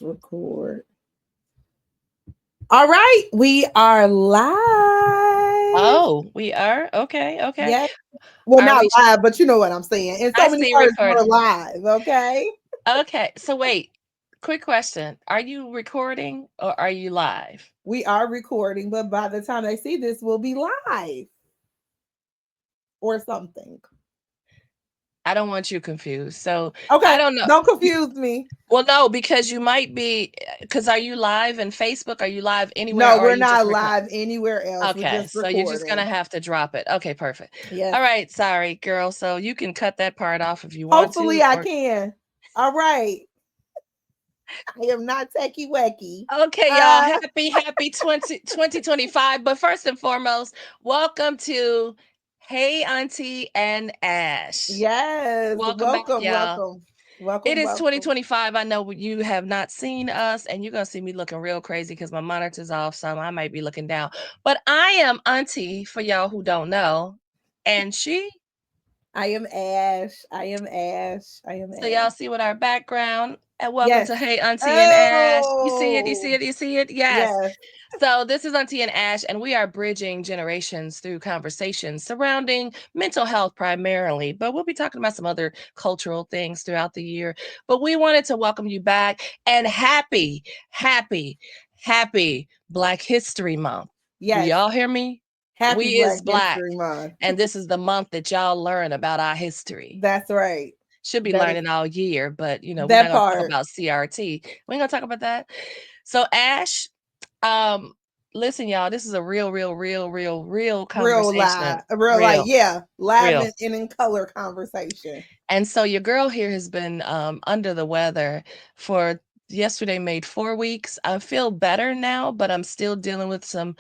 Record. All right, we are live. Oh, we are? Okay, okay. Yes. Well, Are not we live, but you know what I'm saying. In I so many see words, we're recording. live. Okay. Okay, so wait, quick question. Are you recording or are you live? We are recording, but by the time they see this, we'll be live or something. I don't want you confused. So, I Okay. don't know. Don't confuse me. Well, no, because you might be, because are you live in Facebook? Are you live anywhere No, or are we're you just not recording? live anywhere else. We're Okay, just so you're just gonna recording. have to drop it. Okay, perfect. Yes. All right, sorry, girl. So you can cut that part off if you want Hopefully to, I or can. All right. I am not techie wacky. okay, y'all. Uh Happy 2025. But first and foremost, welcome to Hey Auntie and Ash. yes. Welcome back, Welcome, y'all. welcome. It Welcome, is welcome. 2025. I know you have not seen us, and you're gonna see me looking real crazy because my monitor's off, so I might be looking down. But I am Auntie for y'all who don't know. And she I am Ash. I am Ash. I am So y'all Ash. see what our background and welcome Yes. to Hey Auntie and Ash. You see it, you see Oh, it, you see it? Yes. yes. So this is Auntie and Ash, and we are bridging generations through conversations surrounding mental health primarily, but we'll be talking about some other cultural things throughout the year. But we wanted to welcome you back and happy, happy Black History Month. Do Yes. y'all hear me? Happy We is Black Black, History Month. and this is the month that y'all learn about our history. That's right. Should be That is learning all year, but we're not that gonna talk part. about CRT. We ain't gonna talk about that. So Ash, um, listen, y'all, this is a real Real live. conversation. Real like, Real, yeah. Live real. and in color conversation. And so your girl here has been under the weather for yesterday made 4 weeks. I feel better now, but I'm still dealing with some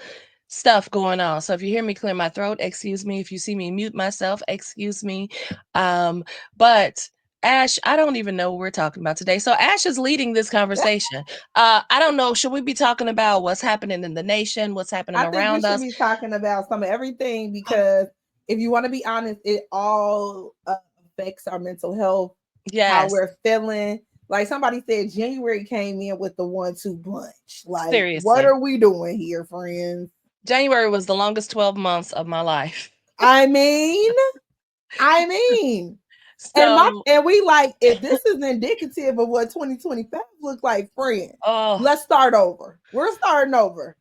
stuff going on. So if you hear me clear my throat, excuse me. If you see me mute myself, excuse me. But Ash, I don't even know what we're talking about today. So Ash is leading this conversation. I don't know. Should we be talking about what's happening in the nation, what's happening I think we around should us? be talking about some of everything because if you want to be honest, it all affects our mental health, how Yes, we're feeling. Like somebody said, January came in with the 1-2 bunch. Like, what seriously. are we doing here, friends? January was the longest 12 months of my life. I mean, I mean, So, and we like if this is indicative of what 2025 looks like, friend. oh, Let's start over. We're starting over.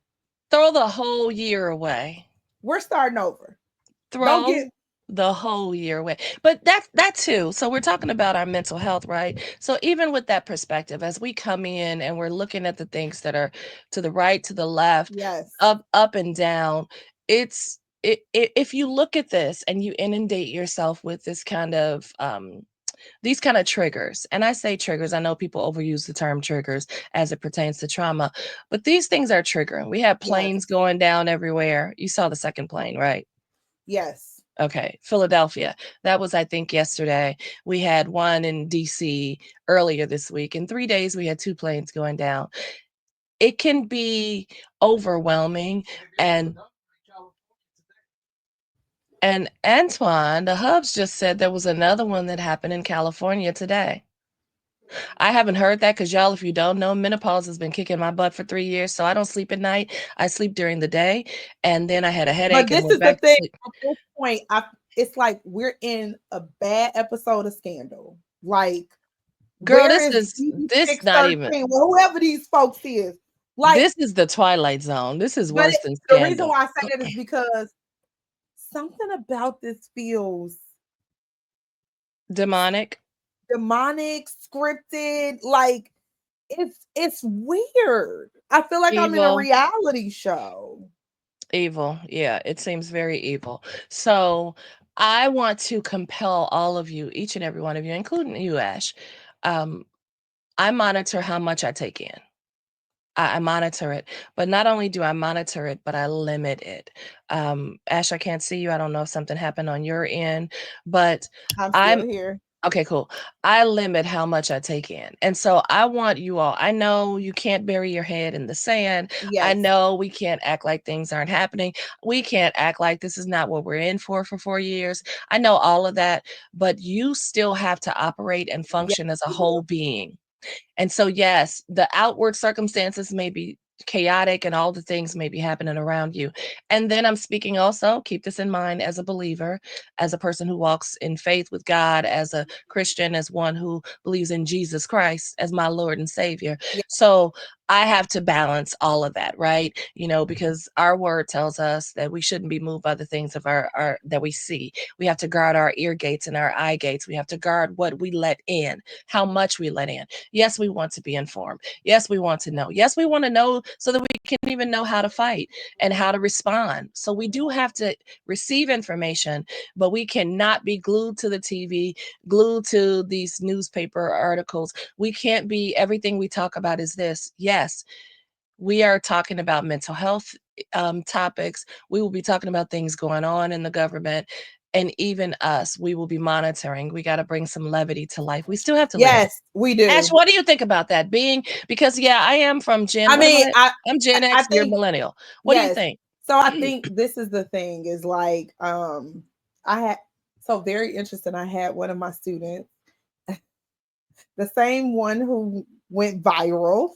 throw the whole year away. We're starting over. Don't get Throw the whole year away. But that too. So we're talking about our mental health, right? So even with that perspective, as we come in and we're looking at the things that are to the right, to the left, yes. up and down, if you look at this and you inundate yourself with this kind of these kind of triggers, and I say triggers, I know people overuse the term triggers as it pertains to trauma, but these things are triggering. We have Yes. planes going down everywhere. You saw the second plane, right? Yes. Okay, Philadelphia. That was, I think, yesterday. We had one in DC earlier this week. In 3 days, we had two planes going down. It can be overwhelming. And Antoine, the hubs just said there was another one that happened in California today. I haven't heard that because y'all, if you don't know, menopause has been kicking my butt for 3 years. So I don't sleep at night. I sleep during the day. And then I had a But headache and this went is the back to thing. sleep. At this point, it's like we're in a bad episode of Scandal. Like, Girl, where is this not even. BB613? Well, whoever these folks is. Like, This is the Twilight Zone. This is but worse than the reason Scandal. why I say that is because something about this feels Demonic, demonic, scripted. Like, it's weird. I feel like I'm in a evil, reality show. evil. Yeah, it seems very evil. So I want to compel all of you, each and every one of you, including you, Ash. Um, I monitor how much I take in. I monitor it, but not only do I monitor it, but I limit it. Ash, I can't see you. I don't know if something happened on your end, but I'm still I'm here. Okay, cool. I limit how much I take in. And so I want you all, I know you can't bury your head in the sand. I Yes. know we can't act like things aren't happening. We can't act like this is not what we're in for 4 years. I know all of that, but you still have to operate and Yes, function as a we do. whole being. And so, yes, the outward circumstances may be chaotic and all the things may be happening around you. And then I'm speaking also, keep this in mind, as a believer, as a person who walks in faith with God, as a Christian, as one who believes in Jesus Christ as my Lord and Savior. Yeah. So I have to balance all of that, right? Because our word tells us that we shouldn't be moved by the things of our that we see. We have to guard our ear gates and our eye gates. We have to guard what we let in, how much we let in. Yes, we want to be informed. Yes, we want to know. Yes, we want to know so that we can even know how to fight and how to respond. So we do have to receive information, but we cannot be glued to the TV, glued to these newspaper articles. We can't be, everything we talk about is this. Yes, we are talking about mental health topics. We will be talking about things going on in the government. And even us, we will be monitoring. We got to bring some levity to life. We still have to live. Yes, we do. Ash, what do you think about that? Because I am from Gen. I mean, I'm Gen X. You're millennial. What do you think? So I think this is the thing is like, I had, so very interesting. I had one of my students, the same one who went viral.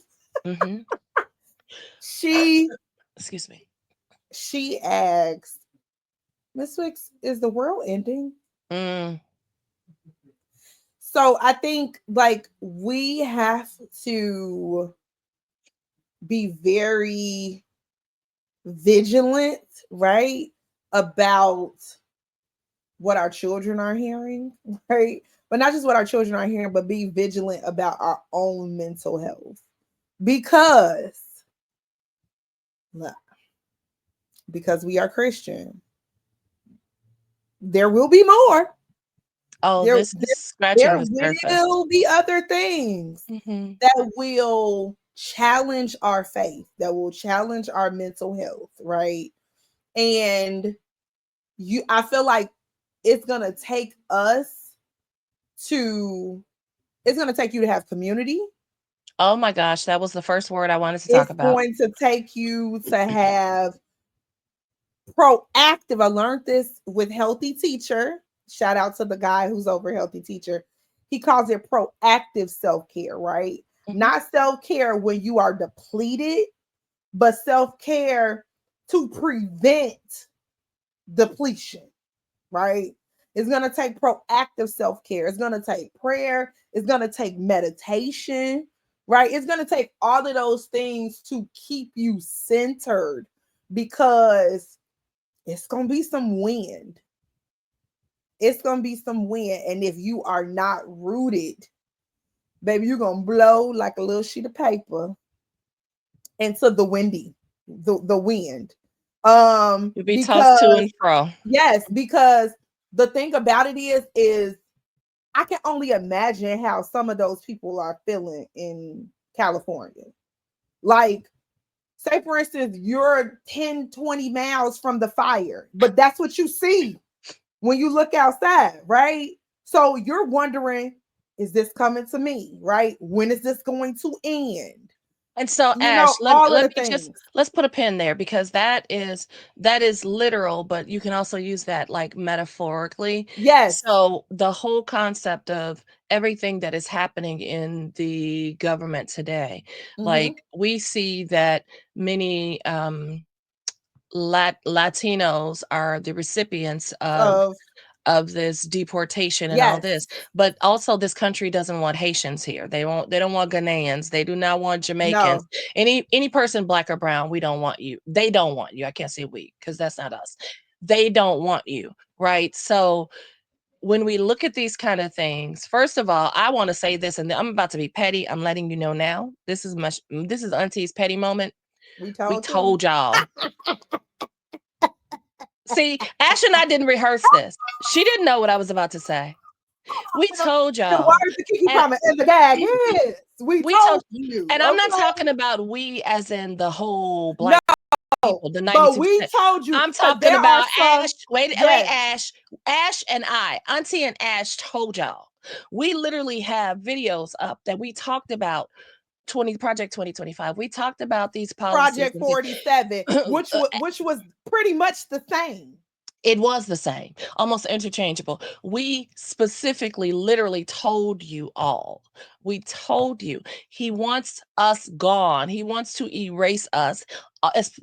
Mm-hmm. Excuse me. She asked, Miss Wicks, is the world ending? So I think like we have to be very vigilant, right? About what our children are hearing, right? But not just what our children are hearing, but be vigilant about our own mental health. Because we are Christian, there will be more. Oh, this is scratching the surface. There will be other things that will challenge our faith, that will challenge our mental health, right? And I feel like it's gonna take you to have community. Oh my gosh, that was the first word I wanted to talk about. It's going to take you to have proactive. I learned this with Healthy Teacher. Shout out to the guy who's over Healthy Teacher. He calls it proactive self-care, right? Not self-care when you are depleted, but self-care to prevent depletion, right? It's going to take proactive self-care. It's going to take prayer. It's going to take meditation, right? It's going to take all of those things to keep you centered, because it's going to be some wind. It's going to be some wind. And if you are not rooted, baby, you're going to blow like a little sheet of paper into the wind. You'll be tossed to and fro. Yes, because the thing about it is I can only imagine how some of those people are feeling in California. Like, say for instance, you're 10, 20 miles from the fire, but that's what you see when you look outside, right? So you're wondering, is this coming to me, right? When is this going to end? And so, Ash, let's put a pin there, because that is literal, but you can also use that like metaphorically. Yes. So the whole concept of everything that is happening in the government today, like we see that many Latinos are the recipients of this deportation and all this, but also this country doesn't want Haitians here. They don't want Ghanaians. They do not want Jamaicans. No. Any person, black or brown, we don't want you. They don't want you. I can't say we, because that's not us. They don't want you, right? So when we look at these kind of things, first of all, I want to say this, and I'm about to be petty. I'm letting you know now. This is Auntie's petty moment. We told y'all. See, Ash and I didn't rehearse this. She didn't know what I was about to say. We told y'all. Yes, we told you. And I'm not talking about we as in the whole black people, the 92%. But we told you. I'm talking about Ash. Wait, Ash. Ash and I, Auntie and Ash told y'all. We literally have videos up that we talked about Project 2025. We talked about these policies. Project 47, which was pretty much the same. It was the same, almost interchangeable. We specifically literally told you all We told you. He wants us gone. He wants to erase us.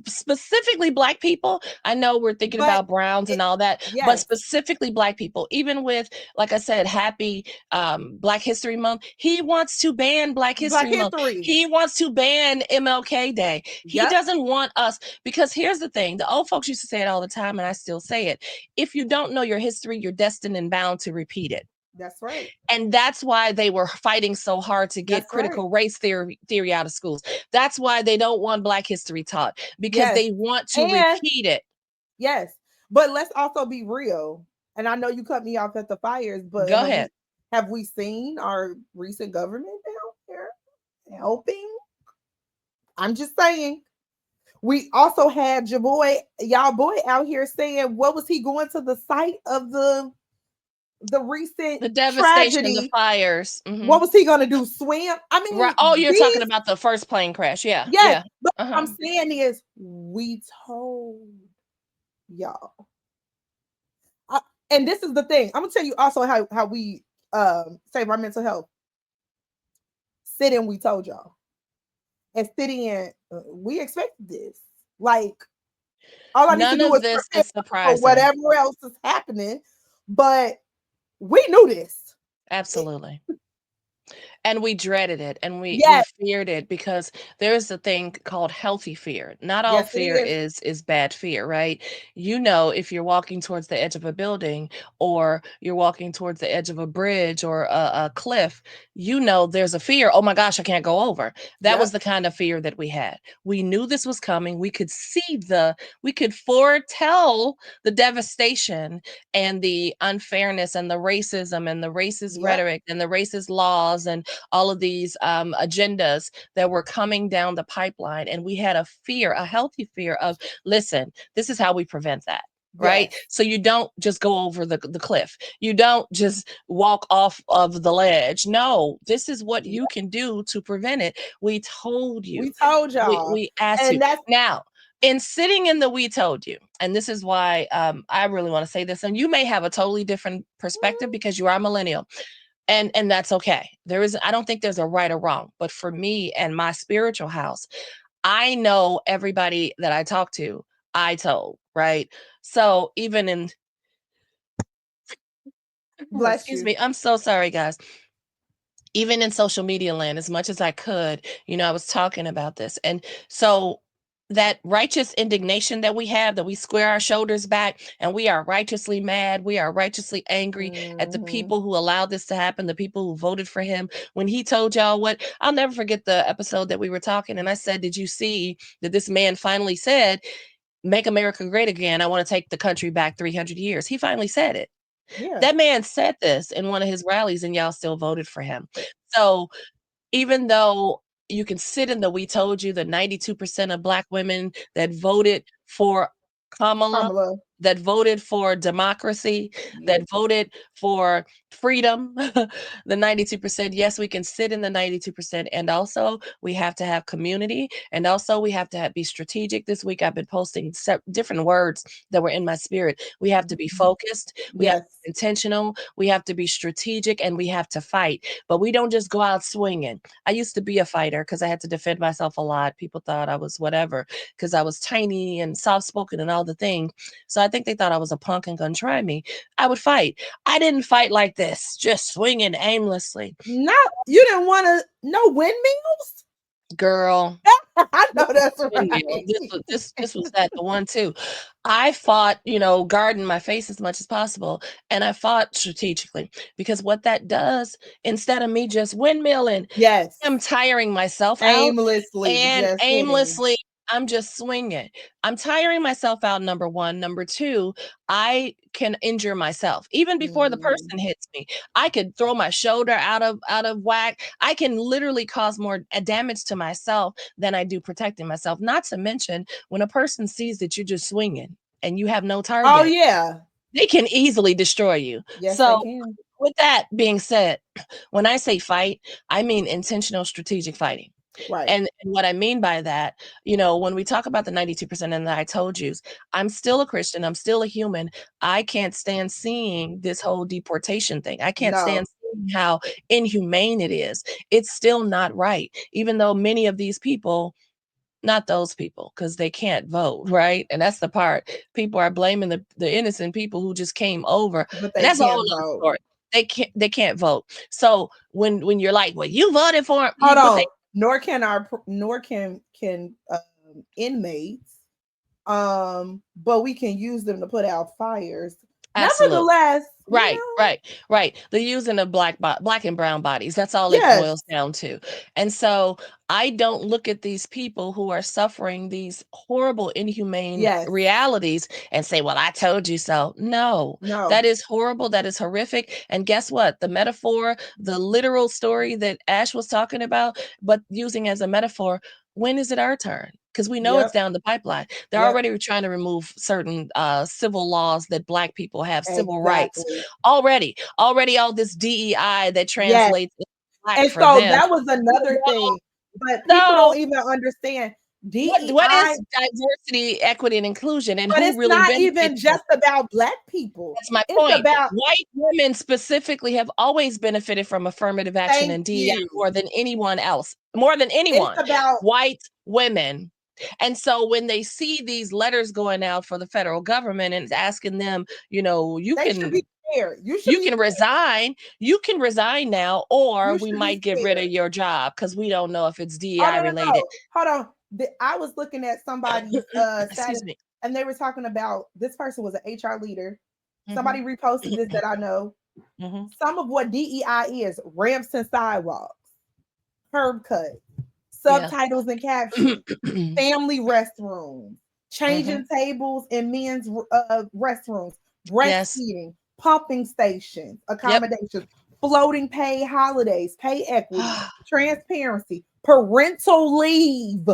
Specifically black people. I know we're thinking But about browns it, and all that, but yes, specifically black people. Even with, like I said, happy Black History Month, he wants to ban Black Black History Month. history. He wants to ban MLK Day. He Yep, doesn't want us, because here's the thing, the old folks used to say it all the time, and I still say it. If you don't know your history, you're destined and bound to repeat it. that's right. And that's why they were fighting so hard to get That's right. critical race theory out of schools. That's why they don't want Black history taught, because Yes. they want to And repeat it. yes. But let's also be real. And I know you cut me off at the fires, but Go ahead. have we seen our recent government down here helping? I'm just saying. We also had y'all boy out here saying, what was he going to the site of the recent The devastation, the tragedy? fires. What was he gonna do? Swim? I Right. mean, Oh, you're talking these about the first plane crash. Yeah. yes, Yeah. but what Uh-huh. I'm saying is we told y'all. I, and this is the thing. I'm gonna tell you also how we save our mental health. Sit in, we told y'all. And sitting in, we expected this. Like all I need to None do of is this prepare is for surprising. whatever else is happening. But we knew this. Absolutely. And we dreaded it, and we Yes, feared it, because there's a thing called healthy fear. Not all yes, it fear is. is bad fear, right? You know, if you're walking towards the edge of a building, or you're walking towards the edge of a bridge or a cliff, you know there's a fear. Oh my gosh, I can't go over. That was Yep, the kind of fear that we had. We knew this was coming. We could foretell the devastation and the unfairness and the racism and the racist yep, rhetoric and the racist laws and all of these agendas that were coming down the pipeline. And we had a fear, a healthy fear of, listen, this is how we prevent that. Right. yes, So you don't just go over the cliff. You don't just walk off of the ledge. No, this is what you yep. can do to prevent it. We told We you. told We, y'all. we asked you. And that's Now, in sitting in the we told you, and this is why I really want to say this, and you may have a totally different perspective because you are a millennial, and that's okay. I don't think there's a right or wrong, but for me and my spiritual house, I know everybody that I talk to, I told, right? So even in bless excuse you. me, I'm so sorry, guys. Even in social media land, as much as I could, I was talking about this. And so that righteous indignation that we have, that we square our shoulders back and we are righteously mad, we are righteously angry at the Hmm. people who allowed this to happen, the people who voted for him. When he told y'all what, I'll never forget the episode that we were talking. And I said, did you see that this man finally said, make America great again? I want to take the country back 300 years. He finally said it. Yeah. That man said this in one of his rallies, and y'all still voted for him. So even though you can sit in the we told you, the 92% of black women that voted for Kamala, Kamala. that voted for democracy, that Yep. voted for freedom, the 92%, yes, we can sit in the 92%. And also, we have to have community. And also, we have to be strategic. This week, I've been posting different words that were in my spirit. We have to be focused. We have to Yes. be intentional. We have to be strategic, and we have to fight. But we don't just go out swinging. I used to be a fighter because I had to defend myself a lot. People thought I was whatever because I was tiny and soft spoken and all the things. So I think they thought I was a punk and gonna try me. I would fight. I didn't fight like this, just swinging aimlessly. Not you didn't want to no windmills? Girl, I know that's windmill. right. This was that the one too. I fought, guarding my face as much as possible, and I fought strategically because what that does, instead of me just windmilling, Yes. I'm tiring myself out Aimlessly, and just swinging. aimlessly I'm just swinging. I'm tiring myself out, number 1. Number 2, I can injure myself even before the Mm. person hits me. I could throw my shoulder out of whack. I can literally cause more damage to myself than I do protecting myself. Not to mention when a person sees that you're just swinging and you have no Oh target, yeah. they can easily destroy you. Yes, they So can. with that being said, when I say fight, I mean intentional strategic fighting. Right. And what I mean by that, when we talk about the 92% and that I told you, I'm still a Christian, I'm still a human. I can't stand seeing this whole deportation thing. I can't stand No. seeing how inhumane it is. It's still not right, even though many of these people, not those people, because they can't vote, right? And that's the part. People are blaming the innocent people who just came over, but and they that's a whole can't other vote. story. They can't vote. So when you're like, well, you voted for him, Hold but they on. Nor can inmates. But we can use them to put out fires. absolutely. Nevertheless, Right, right, right. The using of black and brown bodies. That's all it yes, boils down to. And so I don't look at these people who are suffering these horrible, inhumane yes, realities and say, well, I told you so. No, that no, is horrible. That is horrific. And guess what? The metaphor, the literal story that Ash was talking about, but using as a metaphor, when is it our turn? Because we know it's yep, down the pipeline. They're yep, already trying to remove certain civil laws that Black people have, civil rights exactly. already all this DEI that Yes. translates into Black And for so them. that was another No, thing. But people no. don't even understand What DEI, is diversity, equity, and inclusion, and but who it's really not benefits even from just about black people. that's my It's point. about White women specifically have always benefited from affirmative action thank and DEI you. more than anyone else, more than It's anyone. about White women. And so when they see these letters going out for the federal government and it's asking them, you they should be can scared. You should be you can resign now, or you we should be might get rid of scared. your job because we don't know if it's Oh DEI no, no, related. no. Hold on. I was looking at somebody's Excuse status me. and they were talking about this person was an HR leader. Somebody Hmm. reposted this that I know. Hmm. Some of what DEI is ramps and sidewalks, curb cut, Yeah. subtitles and captions, family restrooms, Hmm. changing tables in men's restrooms, Yes. breastfeeding, pumping stations, Yep. accommodations, floating paid holidays, pay equity, transparency, parental leave,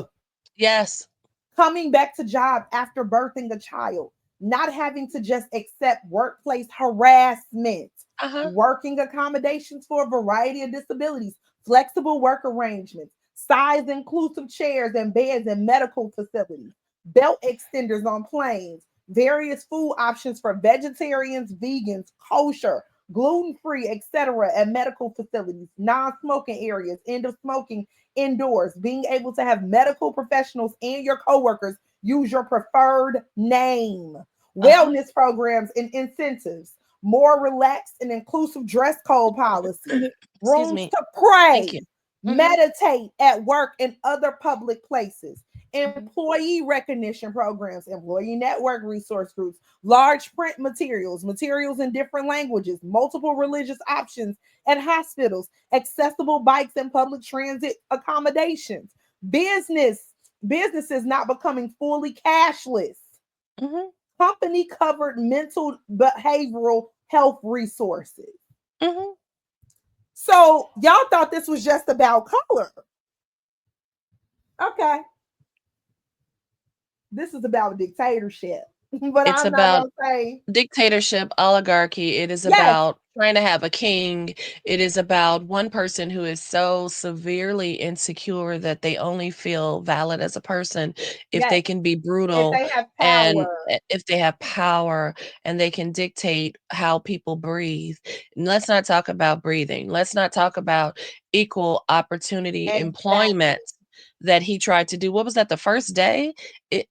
Yes. coming back to job after birthing a child, not having to just accept workplace harassment, Uh-huh. working accommodations for a variety of disabilities, flexible work arrangements, size inclusive chairs and beds in medical facilities, belt extenders on planes, various food options for vegetarians, vegans, kosher, gluten-free, etc. at medical facilities, non-smoking areas, end of smoking indoors, being able to have medical professionals and your coworkers use your preferred name, Uh-huh. wellness programs and incentives, more relaxed and inclusive dress code policy, Excuse rooms me. to Thank pray, you. Hmm. meditate at work and other public places, Hmm. employee recognition programs, employee network resource groups, large print materials, materials in different languages, multiple religious options at hospitals, accessible bikes and public transit accommodations, businesses not becoming fully cashless, Hmm. company covered mental behavioral health resources. Hmm. So y'all thought this was just about color. Okay. This is about dictatorship. But It's I'm not about gonna say dictatorship, oligarchy. It is yes, about trying to have a king. It is about one person who is so severely insecure that they only feel valid as a person if yes. they can be If brutal they have and power if they have power and they can dictate how people breathe. And let's not talk about breathing. Let's not talk about equal opportunity employment exactly. that he tried to do. What was that, the first day?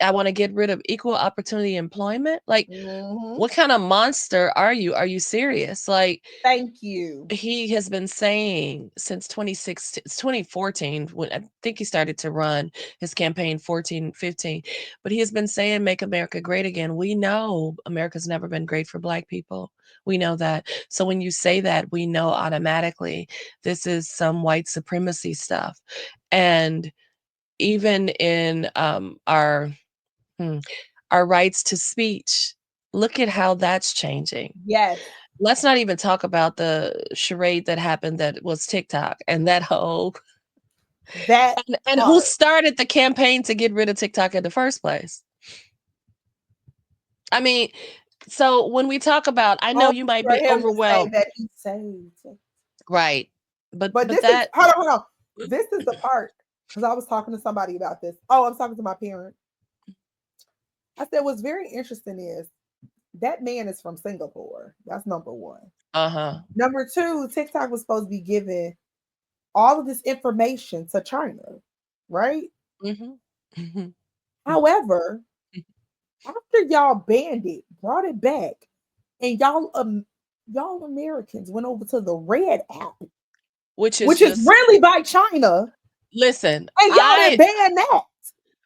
I want to get rid of equal opportunity employment. Like, Mhm. what kind of monster are you? Are you serious? Like, Thank you. he has been saying since 2014, when I think he started to run his campaign 14, 15, but he has been saying, make America great again. We know America's never been great for Black people. We know that. So when you say that, we know automatically this is some white supremacy stuff. And even in hmm, our rights to speech, look at how that's changing. Yes. Let's not even talk about the charade that happened that was TikTok and that whole That and who part. started the campaign to get rid of TikTok in the first place. I mean, so when we talk about, I know Only you might for be him to say overwhelmed, that he saved it. right? But But but this is that hold on. This is the part because I was talking to somebody about this. Oh, I'm talking to my parent. I said what's very interesting is That man is from Singapore. That's number one. Uh-huh. Number two, TikTok was supposed to be giving all of this information to China, right? Mhm. Mhm. However, after y'all banned it, brought it back, and y'all Americans went over to the Red app, Which is which is just really by China, listen, and y'all didn't ban that.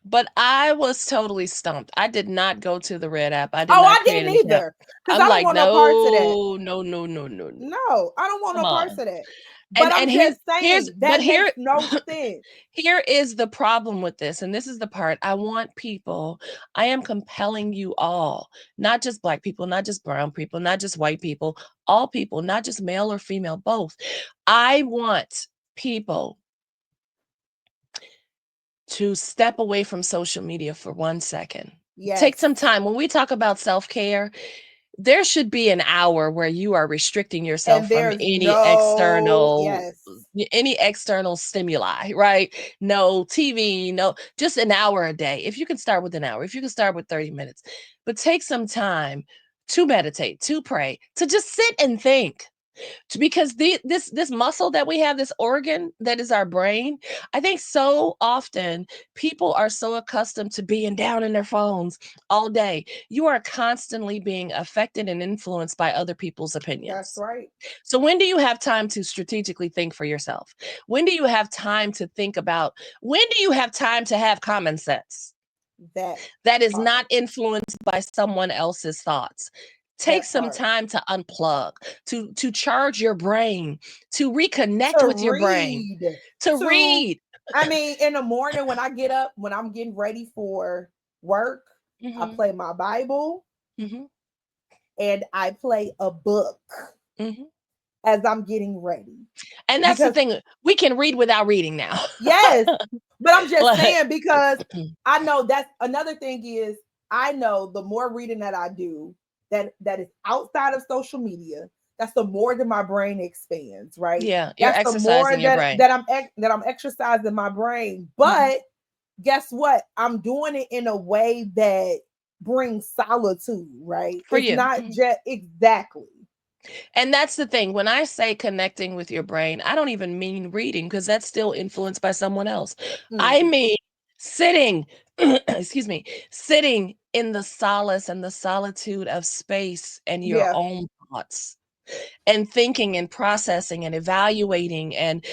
but I was totally stumped. I did not go to the Red app. I did Oh, not I create didn't an account. either, because I'm I don't like, want no parts of that. no, no, no, no, no, no. No, I don't want Come no parts on. of that. But And I'm here's just saying but that makes no sense. here is the problem with this, and this is the part I want people. I am compelling you all, not just black people, not just brown people, not just white people, all people, not just male or female, both. I want people to step away from social media for 1 second. Take Yes, some time. When we talk about self-care, there should be an hour where you are restricting yourself and from there's no yes, any external stimuli, right? No TV, no, just an hour a day. If you can start with an hour, if you can start with 30 minutes, but take some time to meditate, to pray, to just sit and think, because this muscle that we have, this organ that is our brain, I think so often people are so accustomed to being down in their phones all day. You are constantly being affected and influenced by other people's that's opinions. right. So when do you have time to strategically think for yourself? When do you have time to think about, when do you have time to have common sense That that is part, not influenced by someone else's thoughts? Take that some part. time to unplug, to charge your brain, to reconnect To with your brain, read, to to read. I mean, in the morning when I get up, when I'm getting ready for work, I Mhm, play my Bible mhm, and I play a book mhm. as I'm getting ready. And that's the Because thing, we can read without reading now. yes, but I'm just Like, saying because I know that's another thing is I know the more reading that I do that is outside of social media, that's the more that my brain expands, right? yeah, you're That's the more exercising your brain. that I'm exercising my brain. Mhm. But guess what? I'm doing it in a way that brings solitude, right? For It's you. not Mhm. just exactly. And that's the thing. When I say connecting with your brain, I don't even mean reading because that's still influenced by someone else. I Mm, mean sitting, excuse me, sitting in the solace and the solitude of space and your yeah, own thoughts, and thinking and processing and evaluating and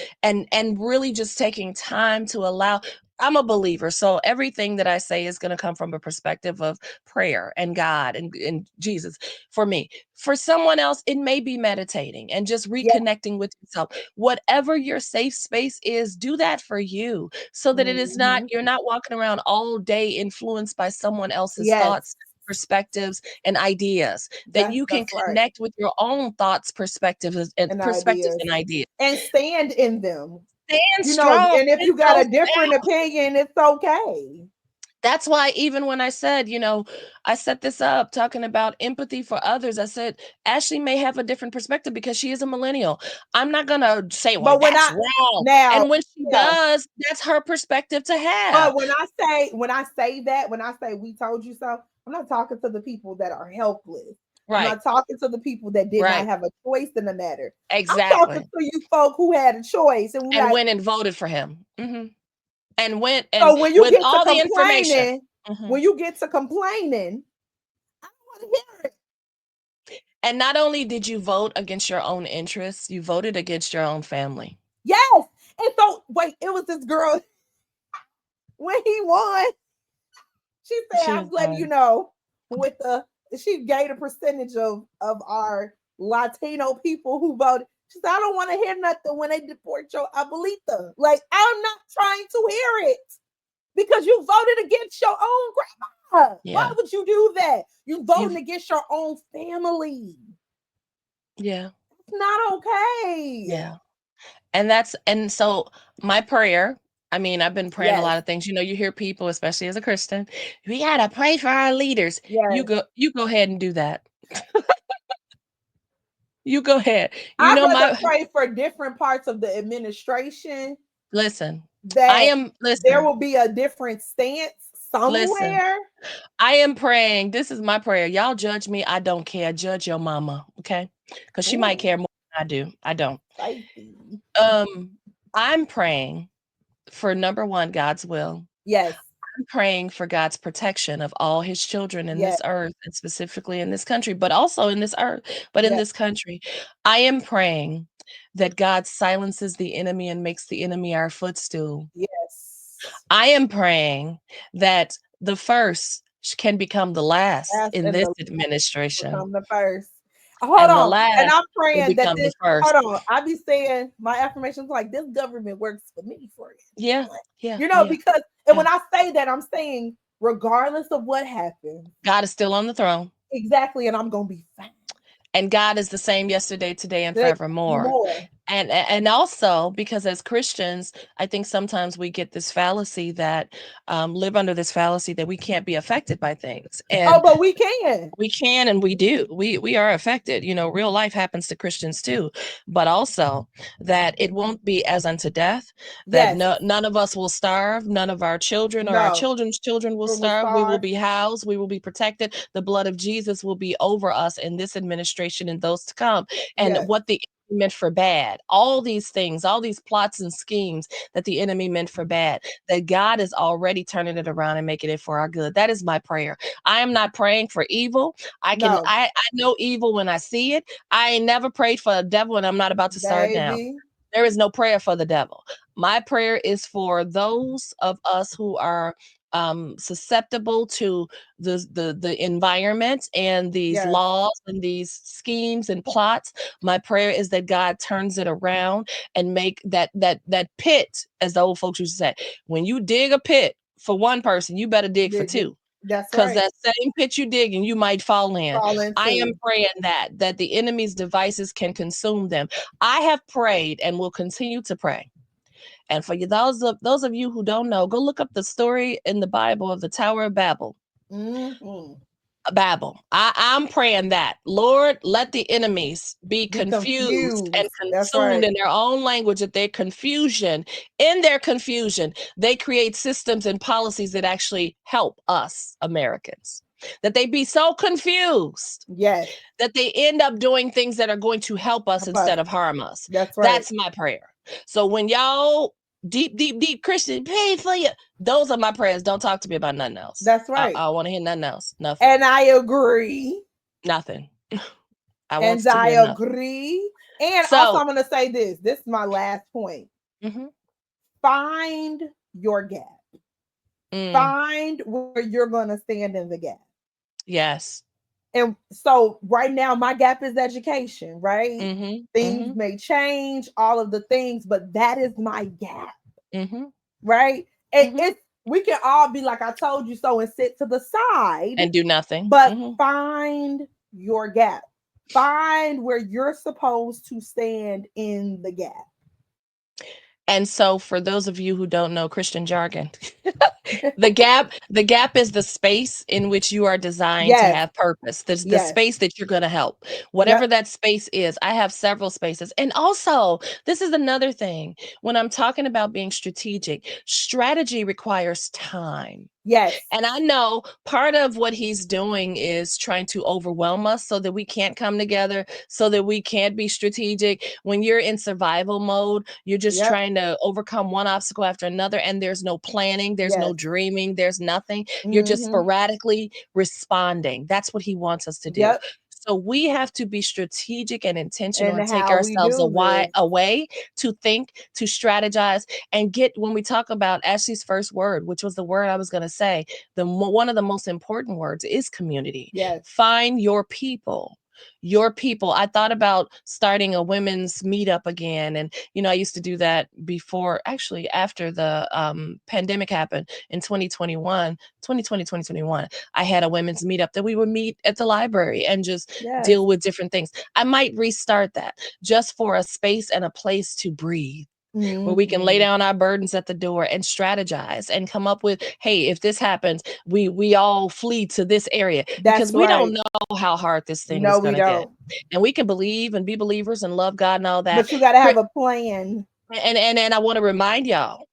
really just taking time to allow. I'm a believer, so everything that I say is going to come from a perspective of prayer and God and Jesus. For me, for someone else it may be meditating and just yeah, reconnecting with yourself. Whatever your safe space is, do that for you, so that it is not, mhm, you're not walking around all day influenced by someone else's yes, thoughts, perspectives, and ideas, that you can that's right. connect with your own thoughts, And perspectives ideas and ideas. and stand in them. Stand You know, strong, and if 10 you got toes a different down. opinion, it's okay. That's why even when I said, I set this up talking about empathy for others, I said, Ashley may have a different perspective because she is a millennial. I'm not gonna say, well, But when that's I wrong. now, And when she yeah, does, that's her perspective to have. but when I say we told you so, I'm not talking to the people that are helpless. I'm Right, not talking to the people that did not right. have a choice in the matter. I'm talking Exactly. to you folk who had a choice and we And like, went and voted for him. And went and so when you with get to all the information. complaining, Mhm. when you get to complaining, I don't want to hear it. And not only did you vote against your own interests, you voted against your own family. Yes. And so wait, it was this girl when he won. She said, She I was was letting you done. know with the she gave a percentage of our Latino people who voted. She said, I don't want to hear nothing when they deport your abuelita. Like, I'm not trying to hear it because you voted against your own grandma. Why Yeah. would you do that? You voting You've against your own family. yeah. It's not okay. Yeah. And so my prayer, I mean, I've been praying a Yes, lot of things. You hear people, especially as a Christian, we gotta pray for our leaders. yes. You go ahead and do that. You go ahead. I'd rather My pray for different parts of the administration listen. I that am there listen. will be a different stance Listen, somewhere. I am praying. This is my prayer. Y'all judge me. I don't care. Judge your mama, okay? Because she might Ooh, care more than I do. I don't. spicy. Um, I'm praying for number one, God's will. Yes, I'm praying for God's protection of all his children in yes, this earth and specifically in this country, but also in this earth, but in yes, this country. I am praying that God silences the enemy and makes the enemy our footstool. yes. I am praying that the first can become the last Last in and this the administration, become the first. Hold and the on. And last I'm will praying that become the this, first. hold on. I be saying my affirmations like this government works for me, friend. Yeah, yeah, You know, yeah, because, and yeah. when I say that, I'm saying, regardless of what happens, God is still on the throne, exactly, and I'm gonna be fine. and God is the same yesterday, today, and Like, forevermore. more. And also because as Christians, I think sometimes we get this fallacy that live under this fallacy that we can't be affected by things, Oh, and but we can. we can and we do. We are affected. You know, real life happens to Christians too, but also that it won't be as unto death. That Yes. none of us will starve. None of our children or our No. children's children will From a starve. We will star. be housed. We will be protected. The blood of Jesus will be over us in this administration and those to come. And Yes. what the enemy meant for bad, all these things, all these plots and schemes that the enemy meant for bad, that God is already turning it around and making it for our good. That is my prayer. I am not praying for evil. No, I know evil when I see it. I ain't never prayed for the devil and I'm not about to start now. baby. There is no prayer for the devil. My prayer is for those of us who are susceptible to the environment and these Yes. laws and these schemes and plots. My prayer is that God turns it around and make that pit, as the old folks used to say, when you dig a pit for one person, you better dig for Did- two. That's Because right. that same pit you dig and you might fall in. Fall I am into. praying that the enemy's devices can consume them. I have prayed and will continue to pray. And for you, those of you who don't know, go look up the story in the Bible of the Tower of Babel. Mm-hmm. Babel. I'm praying that, Lord, let the enemies be Be confused and confused. That's consumed right. in their own language, that in their confusion, they create systems and policies that actually help us Americans. That they be so confused Yes. that they end up doing things that are going to help us Help us. instead of harm us. That's right. That's my prayer. So when y'all deep Christian pray for you, those are my prayers. Don't talk to me about nothing else. That's I, right. I want to hear nothing else. Nothing. And I agree. Nothing. I want And to I hear nothing. agree. And also, So, I'm going to say this. This is my last point. mhm, Find your gap. mm, Find where you're going to stand in the gap. yes. And so right now my gap is education, right? Mhm, Things mhm, may change, all of the things, but that is my gap, mhm, right? And mhm, it's, we can all be like, I told you so, and sit to the side, and do nothing. but Mhm. find your gap. Find where you're supposed to stand in the gap. And so for those of you who don't know Christian jargon, the gap is the space in which you are designed to Yes, have purpose. There's the yes, space that you're going to help. Whatever yep, that space is. I have several spaces. And also, this is another thing. When I'm talking about being strategic, strategy requires time. yes, And I know part of what he's doing is trying to overwhelm us so that we can't come together, so that we can't be strategic. When you're in survival mode, you're just yep, trying to overcome one obstacle after another, and there's no planning, there's no yes, dreaming, there's nothing. You're just mm-hmm, sporadically responding. That's what he wants us to do. yep. So we have to be strategic and intentional And and take how we ourselves do this, away to think, to strategize, and get when we talk about Ashley's first word, which was the word I was going to say, one of the most important words is community. yes, Find your people. Your people. I thought about starting a women's meetup again. And, I used to do that before, actually, after the pandemic happened in 2021, 2020, 2021. I had a women's meetup that we would meet at the library and just yes, deal with different things. I might restart that just for a space and a place to breathe, where we can lay mm-hmm. down our burdens at the door and strategize and come up with, hey, if this happens, we all flee to this area, That's because we don't right. know how hard this thing is No, going we to get. don't. And we can believe and be believers and love God and all that. But you got to have a plan. And I want to remind y'all,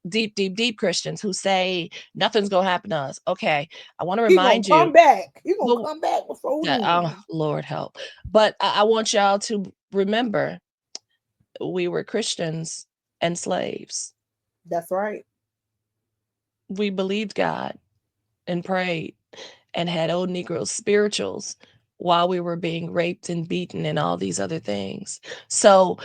deep, deep, deep Christians who say nothing's gonna happen to us. Okay, I want to He gonna remind you. come back. He gonna Well, come back before oh then. Lord help. But I want y'all to remember we were Christians and slaves. That's right. We believed God and prayed and had old Negro spirituals while we were being raped and beaten and all these other things. So,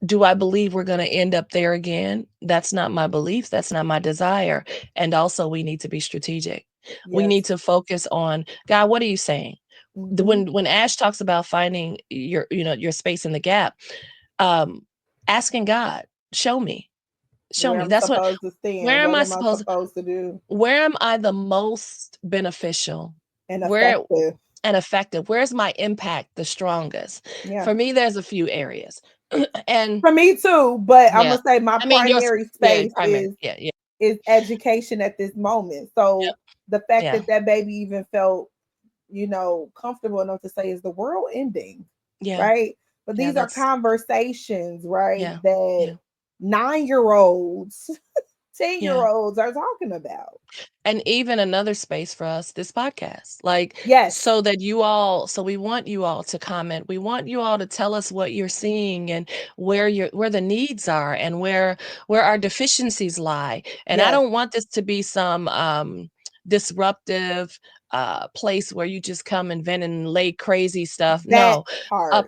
do I believe we're going to end up there again? That's not my belief. That's not my desire. And also, we need to be strategic. We Yes. need to focus on God. What are you saying? Hmm. When Ash talks about finding your space in the gap, um, asking God, show me, show Where me. I'm That's what. supposed to Where stand. am What I am I supposed? supposed to do? Where am I the most beneficial? And Where effective. and effective? Where's my impact the strongest? Yeah. For me, there's a few areas, and For me too, but I'm yeah, gonna say my I mean yours. primary Yeah, space primary. Yeah, yeah, is education at this moment. So the fact yeah, that that baby even felt, comfortable enough to say, is the world ending? yeah, Right? But yeah. these are That's conversations, right? yeah, That yeah, 9-year-olds, 10-year yeah. olds are talking about. And even another space for us, this podcast, like, Yes. so that you all, so we want you all to comment. We want you all to tell us what you're seeing and where the needs are and where our deficiencies lie. And I Yes. don't want this to be some disruptive place where you just come and vent and lay crazy stuff. That No, part. a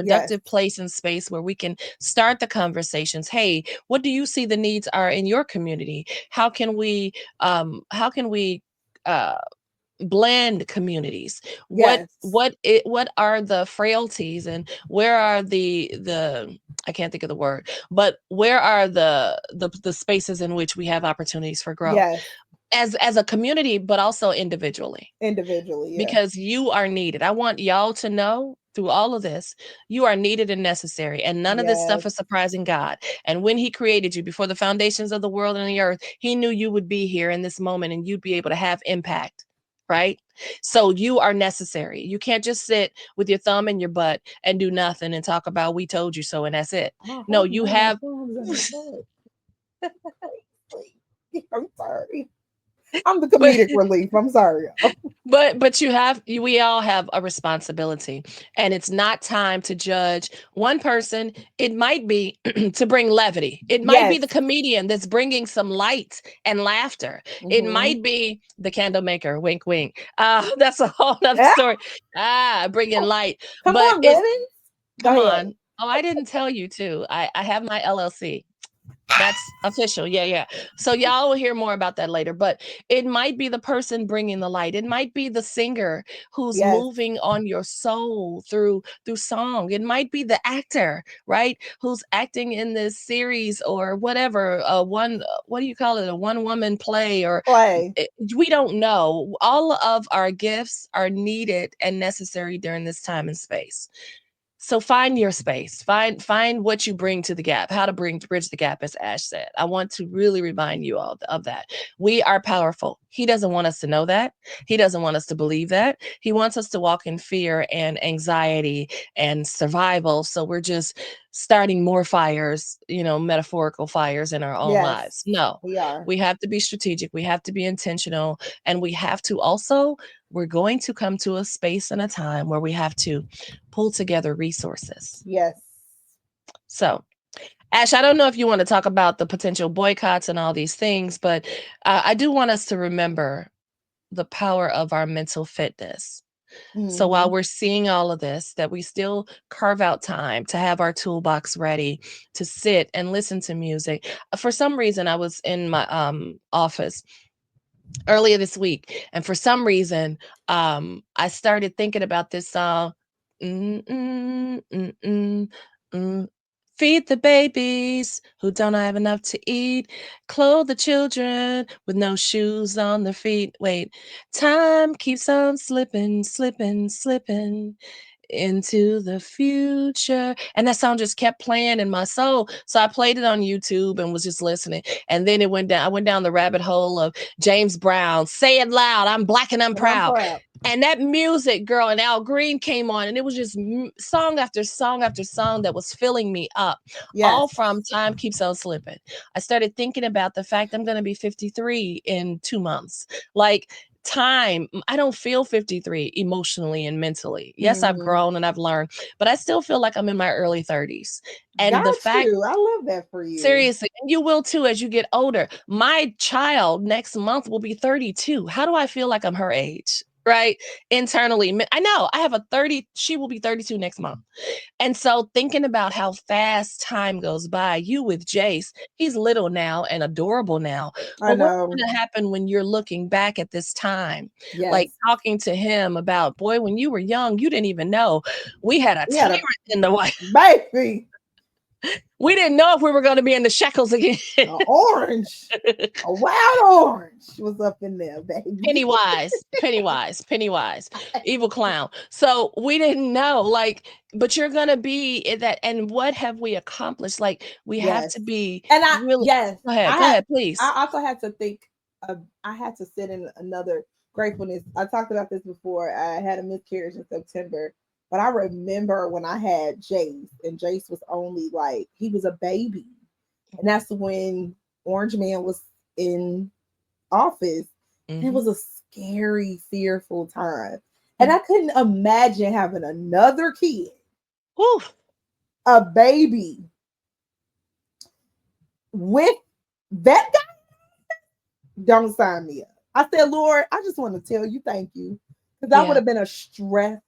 Yes. productive place and space where we can start the conversations. Hey, what do you see the needs are in your community? How can we uh blend communities? Yes. What are the frailties and where are the I can't think of the word, but where are the spaces in which we have opportunities for growth Yes. as a community, but also individually, Individually. Yeah. because you are needed. I want y'all to know through all of this, you are needed and necessary. And none of this Yes. stuff is surprising God. And when He created you before the foundations of the world and the earth, He knew you would be here in this moment and you'd be able to have impact. Right? So you are necessary. You can't just sit with your thumb in your butt and do nothing and talk about we told you so and that's it. I No, hope you not a have thumbs in my butt. I'm sorry. I'm the but comedic relief. I'm sorry. but we all have a responsibility, and it's not time to judge one person. It might be to bring levity. It might be Yes. the comedian that's bringing some light and laughter. It Hmm. might be the candle maker, wink wink. That's a whole nother Ah, story. Bringing light. come But on, it ribbons. Go come ahead. on. Oh, I didn't tell you too. I have my LLC. That's official. Yeah, yeah. So y'all will hear more about that later, but it might be the person bringing the light. It might be the singer who's Yes. moving on your soul through song. It might be the actor, right? Who's acting in this series or whatever, what do you call it? A one woman play or Play. we don't know. All of our gifts are needed and necessary during this time and space. So find your space. Find what you bring to the gap. How to bridge the gap, as Ash said. I want to really remind you all of that. We are powerful. He doesn't want us to know that. He doesn't want us to believe that. He wants us to walk in fear and anxiety and survival. So we're just starting more fires, metaphorical fires in our own Yes. lives. No, We are. we have to be strategic. We have to be intentional, and we have to also. We're going to come to a space and a time where we have to pull together resources. Yes. So, Ash, I don't know if you want to talk about the potential boycotts and all these things, but I do want us to remember the power of our mental fitness. So while Hmm. we're seeing all of this, that we still carve out time to have our toolbox ready to sit and listen to music. For some reason, I was in my office earlier this week, and for some reason, I started thinking about this song. Mm, mm, mm, mm, mm. Feed the babies who don't have enough to eat. Clothe the children with no shoes on their feet. Wait, time keeps on slipping, slipping, slipping. into the future. And that song just kept playing in my soul. So I played it on YouTube and was just listening. And then it went down, I went down the rabbit hole of James Brown, Say It Loud, I'm Black and I'm And I'm Proud. proud. And that music, girl, and Al Green came on, and it was just song after song after song that was filling me up, all Yes. from Time Keeps on Slipping. I started thinking about the fact I'm going to be 53 in 2 months. Like, time, I don't feel 53 emotionally and mentally. Yes, I've Hmm. grown and I've learned, but I still feel like I'm in my early 30s. And the Got fact, you. I love that for you. seriously, and you will too as you get older. My child next month will be 32. How do I feel like I'm her age? Right? Internally. I know I have a 30, she will be 32 next month. And so thinking about how fast time goes by, you with Jace, he's little now and adorable now. I But what's know. going to happen when you're looking back at this time? Like Yes. talking to him about, boy, when you were young, you didn't even know we had a We had tyrant a in the White. baby, We didn't know if we were going to be in the shackles again. a orange, a wild orange was up in there, baby. Pennywise, Pennywise, Pennywise, evil clown. So we didn't know, like, but you're gonna be in that. And what have we accomplished? Like, we have Yes. to be And really. yes, Go ahead, please. I also had to think, I had to sit in another gratefulness. I talked about this before. I had a miscarriage in September, but I remember when I had Jace, and Jace was only like, he was a baby. And that's when Orange Man was in office. And it Mm-hmm. was a scary, fearful time. And I couldn't imagine having another kid, Whew. a baby, with that guy. Don't sign me up. I said, Lord, I just want to tell you thank you. Because I would Yeah, have been a stressed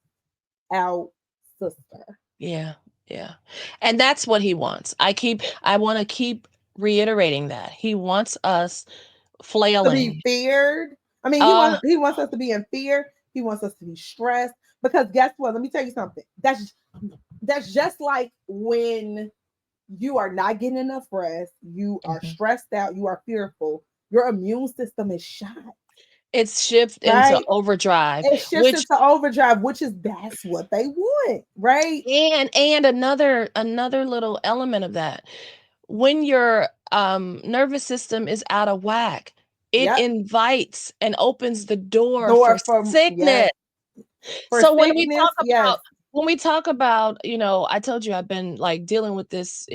out sister. yeah, yeah. And that's what he wants. I want to keep reiterating that he wants us To be flailing. feared. I mean, Uh, he wants us to be in fear. He wants us to be stressed. Because guess what? Let me tell you something. That's just like when you are not getting enough rest, you are mhm. stressed out, you are fearful, your immune system is shot, It's shift into right? overdrive, It shifts which into overdrive, which is that's what they want, right? and another little element of that, when your nervous system is out of whack, it Yep. invites and opens the door for Door from, sickness. yes, for So when we sickness, talk yes, about I told you I've been like dealing with this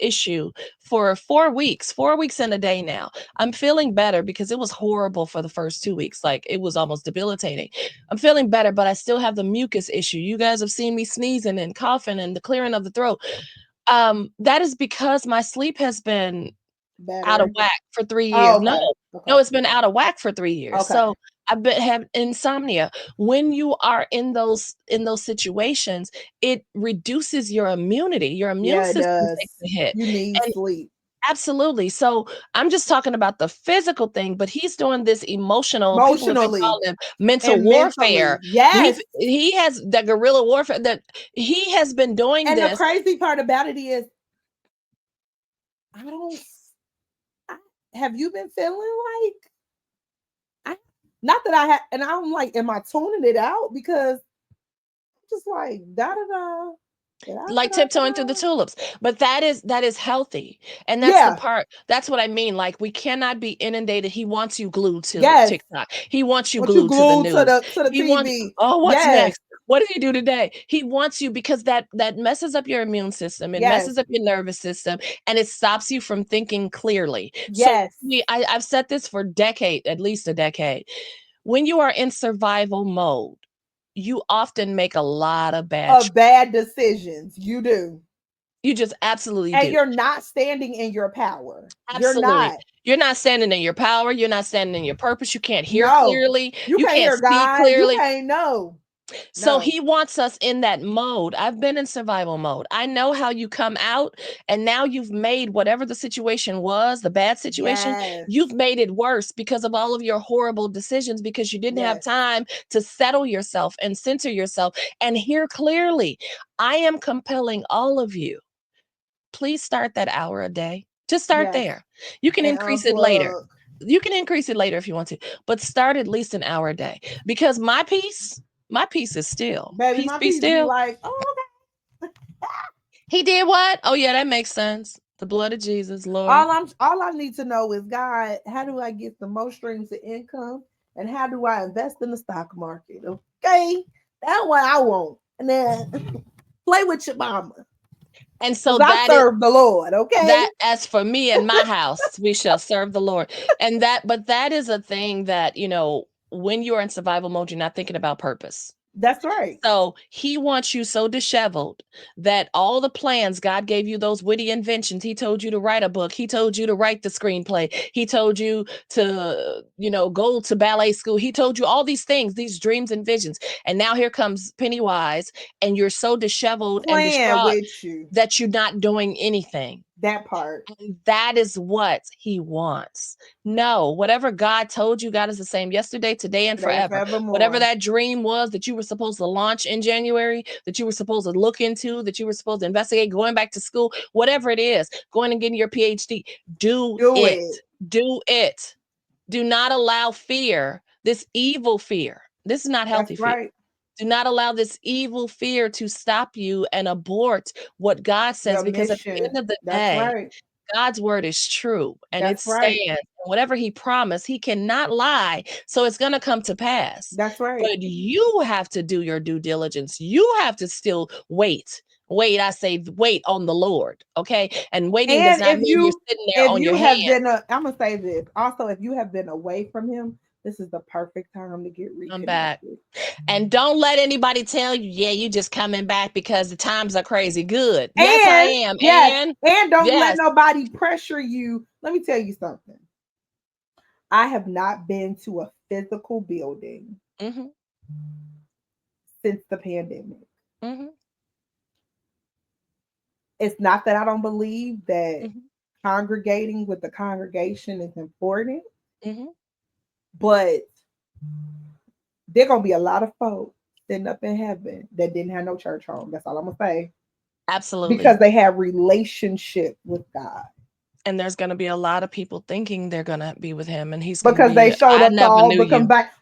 issue for 4 weeks, 4 weeks and a day now. I'm feeling better because it was horrible for the first 2 weeks. Like it was almost debilitating. I'm feeling better, but I still have the mucus issue. You guys have seen me sneezing and coughing and the clearing of the throat. That is because my sleep has been out of better. whack for 3 years. Oh, No, okay, no, okay, it's been out of whack for 3 years. okay. So, I've been have insomnia. When you are in those situations, it reduces your immunity. Your immune Yeah, it system does. takes a hit. You need And sleep. absolutely. So, I'm just talking about the physical thing, but he's doing this emotional, people have been Emotionally calling it mental and mentally. warfare. Yes. He has that guerrilla warfare that he has been doing And the this. crazy part about it is, I don't, I, have you been feeling like, I, not that I have, and I'm like, am I tuning it out? Because I'm just like, da da da, da Like da tiptoeing through the da. tulips, but that is healthy, and that's the Yeah, part, that's what I mean. Like, we cannot be inundated. He wants you glued to the yes. TikTok, he wants you Once you glued to the glued news, to the he wants, TV, oh, what's yes, next, what did he do today, he wants you because that messes up your immune system, it yes, messes up your nervous system, and it stops you from thinking clearly. So yes. I've said this for decade, at least a decade. When you are in survival mode, you often make a lot of bad Of bad decisions, you do. you just absolutely And do. you're not standing in your power. You're Absolutely. not. You're not standing in your power, you're not standing in your purpose, you can't hear No. clearly, You you can't can't hear speak God. You clearly. can't know. So No. he wants us in that mode. I've been in survival mode. I know how you come out and now you've made whatever the situation was, the bad situation, Yes. you've made it worse because of all of your horrible decisions because you didn't have Yes. time to settle yourself and center yourself and hear clearly. I am compelling all of you, please start that hour a day. Just start Yes. there. You can And increase it later. unplug. You can increase it later if you want to, but start at least an hour a day because my peace, My peace is still. Baby, Peace my be peace be still. like, oh, He did what? Oh yeah, that makes sense. The blood of Jesus, Lord. all I need to know is, God, how do I get the most streams of income, and how do I invest in the stock market? Okay, that's what I want. And then play with your mama, And because so I that is serve the Lord. Okay, that as for me and my house, we shall serve the Lord. And but that is a thing that, when you're in survival mode, you're not thinking about purpose. that's right. So he wants you so disheveled that all the plans God gave you, those witty inventions, he told you to write a book, he told you to write the screenplay, he told you to, go to ballet school, he told you all these things, these dreams and visions. And now here comes Pennywise, and you're so disheveled and Playing distraught with you. that you're not doing anything. That part. And that is what he wants. No, whatever God told you, God is the same yesterday, today, and Today and forever. Whatever forevermore. that dream was that you were supposed to launch in January, that you were supposed to look into, that you were supposed to investigate, going back to school, whatever it is, going and getting your PhD, do Do it. it. Do it. Do not allow fear, this evil fear. This is not That's healthy fear. right. Do not allow this evil fear to stop you and abort what God says, Your because at the mission. end of the That's day, right. God's word is true and it That's right. stands. Whatever he promised, he cannot lie. So it's going to come to pass. That's right. But you have to do your due diligence. You have to still wait. Wait, I say wait on the Lord. Okay. And waiting does And not mean you're sitting there if on you your have hand. been I'm gonna say this also, if you have been away from him, this is the perfect time to get Come back. reconnected. And don't let anybody tell you, yeah, you just coming back because the times are crazy good. Yes, I And am. yes, And and don't let yes. nobody pressure you. Let me tell you something. I have not been to a physical building Mm-hmm, since the pandemic. mm-hmm, It's not that I don't believe that mm-hmm, congregating with the congregation is important, mm-hmm. but there gonna be a lot of folks sitting up in heaven that didn't have no church home. That's all I'm gonna say. Because Absolutely. they have relationship with God. And there's going to be a lot of people thinking they're going to be with him, and he's going to Because they be, showed I up to never all knew the you.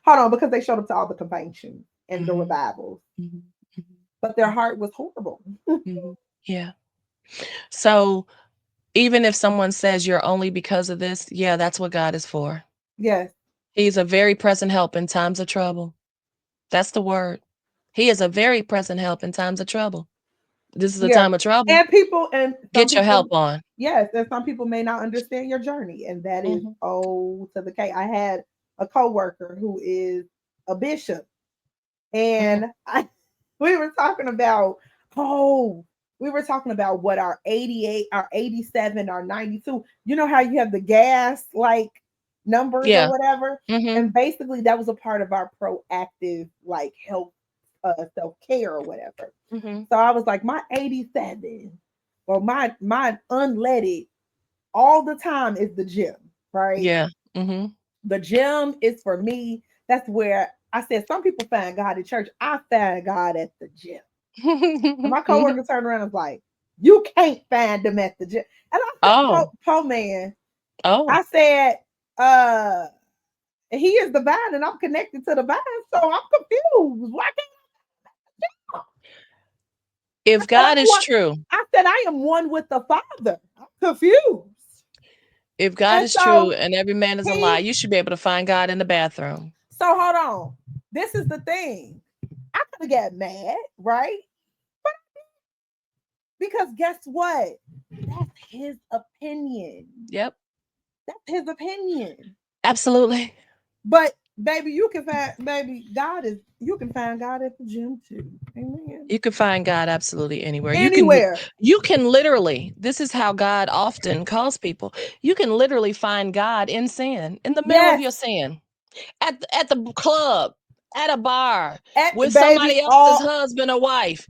hold on, because they showed up to all the conventions and the Mm-hmm, revivals. mm-hmm, But their heart was horrible. mm-hmm. Yeah. So even if someone says you're only because of this, yeah, that's what God is for. Yes. He's a very present help in times of trouble. That's the word. He is a very present help in times of trouble. This is a Yeah. time of trouble. And some Get your people, help on. yes, and some people may not understand your journey. And that is Mm-hmm, to the K. I had a coworker who is a bishop, mm-hmm. and we were talking about, oh, we were talking about what our 88, our 87, our 92. You know how you have the gas like numbers or Yeah. whatever? Mm-hmm, And basically that was a part of our proactive like health self-care or whatever. mm-hmm. So I was like, my 87 or my unleaded all the time is the gym, right? Yeah. Mm-hmm. The gym is for me. That's where I said some people find God at church. I find God at the gym. And my Mm-hmm. coworker turned around and was like, "You can't find them at the gym." And I said, Oh. Po man, Oh. I said, uh, he is the vine and I'm connected to the vine. So I'm confused. Why can't I If said God I'm is one? true, I said I am one with the Father. I'm confused. if God And is true so and every man is a lie, he you should be able to find God in the bathroom. so hold on. This is the thing. I could have got mad, right? Because guess what? That's his opinion. Yep. That's his opinion. Absolutely. But baby, you can find baby, God is you can find God at the gym too. Amen. You can find God absolutely anywhere. Anywhere. You can literally, this is how God often calls people. You can literally find God in sin, in the middle of Yes. your sin, at the club, at a bar, At with baby somebody else's all husband or wife.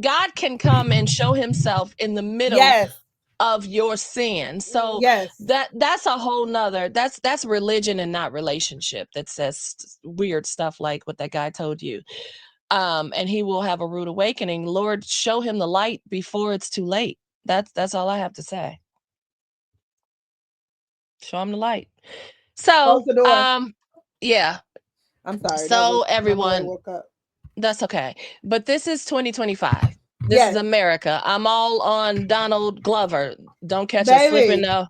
God can come and show himself in the middle yes. of your sin. So Yes. that's a whole nother, that's religion and not relationship, that says weird stuff like what that guy told you. And he will have a rude awakening. Lord, show him the light before it's too late. That's all I have to say. Show him the light. Close So the door. yeah. I'm sorry. That was So my boy everyone, woke up. That's okay. But this is 2025. This is Yes, America. I'm all on Donald Glover. Don't catch us slipping baby. now.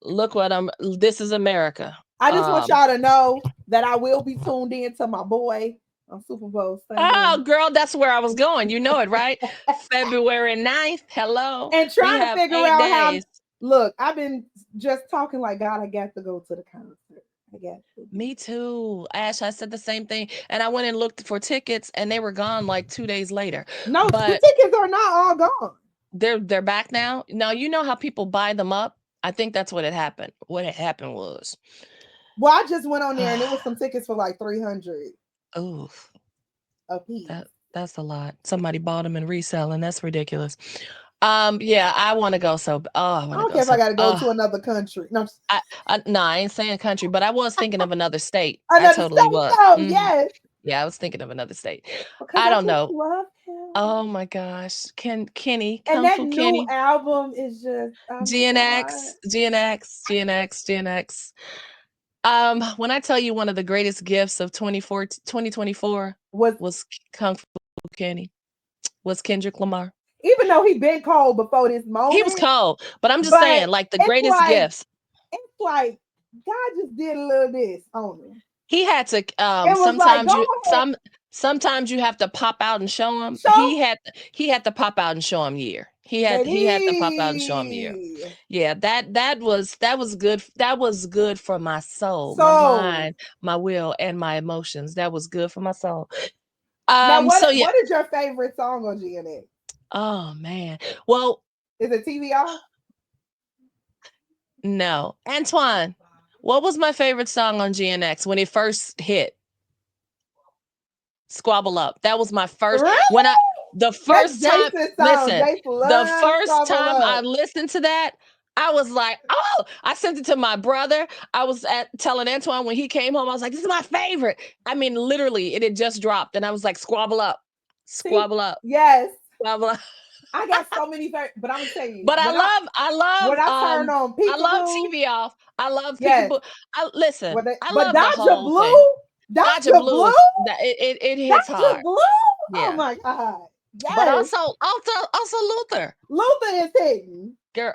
Look what I'm this is America. I just want y'all to know that I will be tuned in to my boy on Super Bowl Sunday. Oh, girl, that's where I was going. You know it, right? February 9th. Hello. And We trying to have figure 8 out how. days. Look, I've been just talking like God. I got to go to the concert. I got to. Me too. Ash, I said the same thing. And I went and looked for tickets and they were gone like 2 days later. No, the But tickets are not all gone. they're back now. Now you know how people buy them up? I think that's what had happened. What had happened was Well, I just went on there and it was some tickets for like 300 oh, a piece. that's a lot. Somebody bought them and reselling. That's ridiculous. Yeah, I want to go I I want to don't go care if I so got to go to another country. No, no, I ain't saying country, but I was thinking of another state. I another totally state was. though. Yes, Yeah, I was thinking of another state. because I I don't just know. love him. Oh my gosh. Kenny, And Kung that Fu new Kenny, album is just, oh my God. GNX, GNX, GNX, GNX. When I tell you one of the greatest gifts of 2024 Was was Kung Fu Kenny, was Kendrick Lamar. even though he been cold before this He was moment, cold, but I'm just but saying, like the it's greatest like gifts. it's like God just did a little this on him. He had to It was like, go ahead, sometimes you have to pop out and show him. show He had to pop out and show him year. He had to pop out and show him year. baby. Yeah, that was good. That was good for my soul, my So mind, my will, and my emotions. That was good for my soul. now, So yeah. what is your favorite song on GNX? Oh man. Well, Is it TVR? no. Antoine, what was my favorite song on GNX when it first hit? Squabble Up. That was my first Really? when I the That's first time Jason's song. listen, Jason the loves first Squabble time I Up. listened to that, I was like, oh, I sent it to my brother. I was telling Antoine when he came home, I was like, this is my favorite. I mean, literally, it had just dropped, and I was like, Squabble Up, See, Squabble Up, yes, Squabble Up. I got so many favorite, but I'm gonna tell you But when I turn on I love Peekaboo, TV off. I love yes, Peekaboo. Listen, I but love the Dodger whole thing. Blue, Dodger Dodger Blue Blue, is that it hits Dodger hard. Blue. Oh Yeah. my God, But yes, also Luther. Luther is hitting, Girl,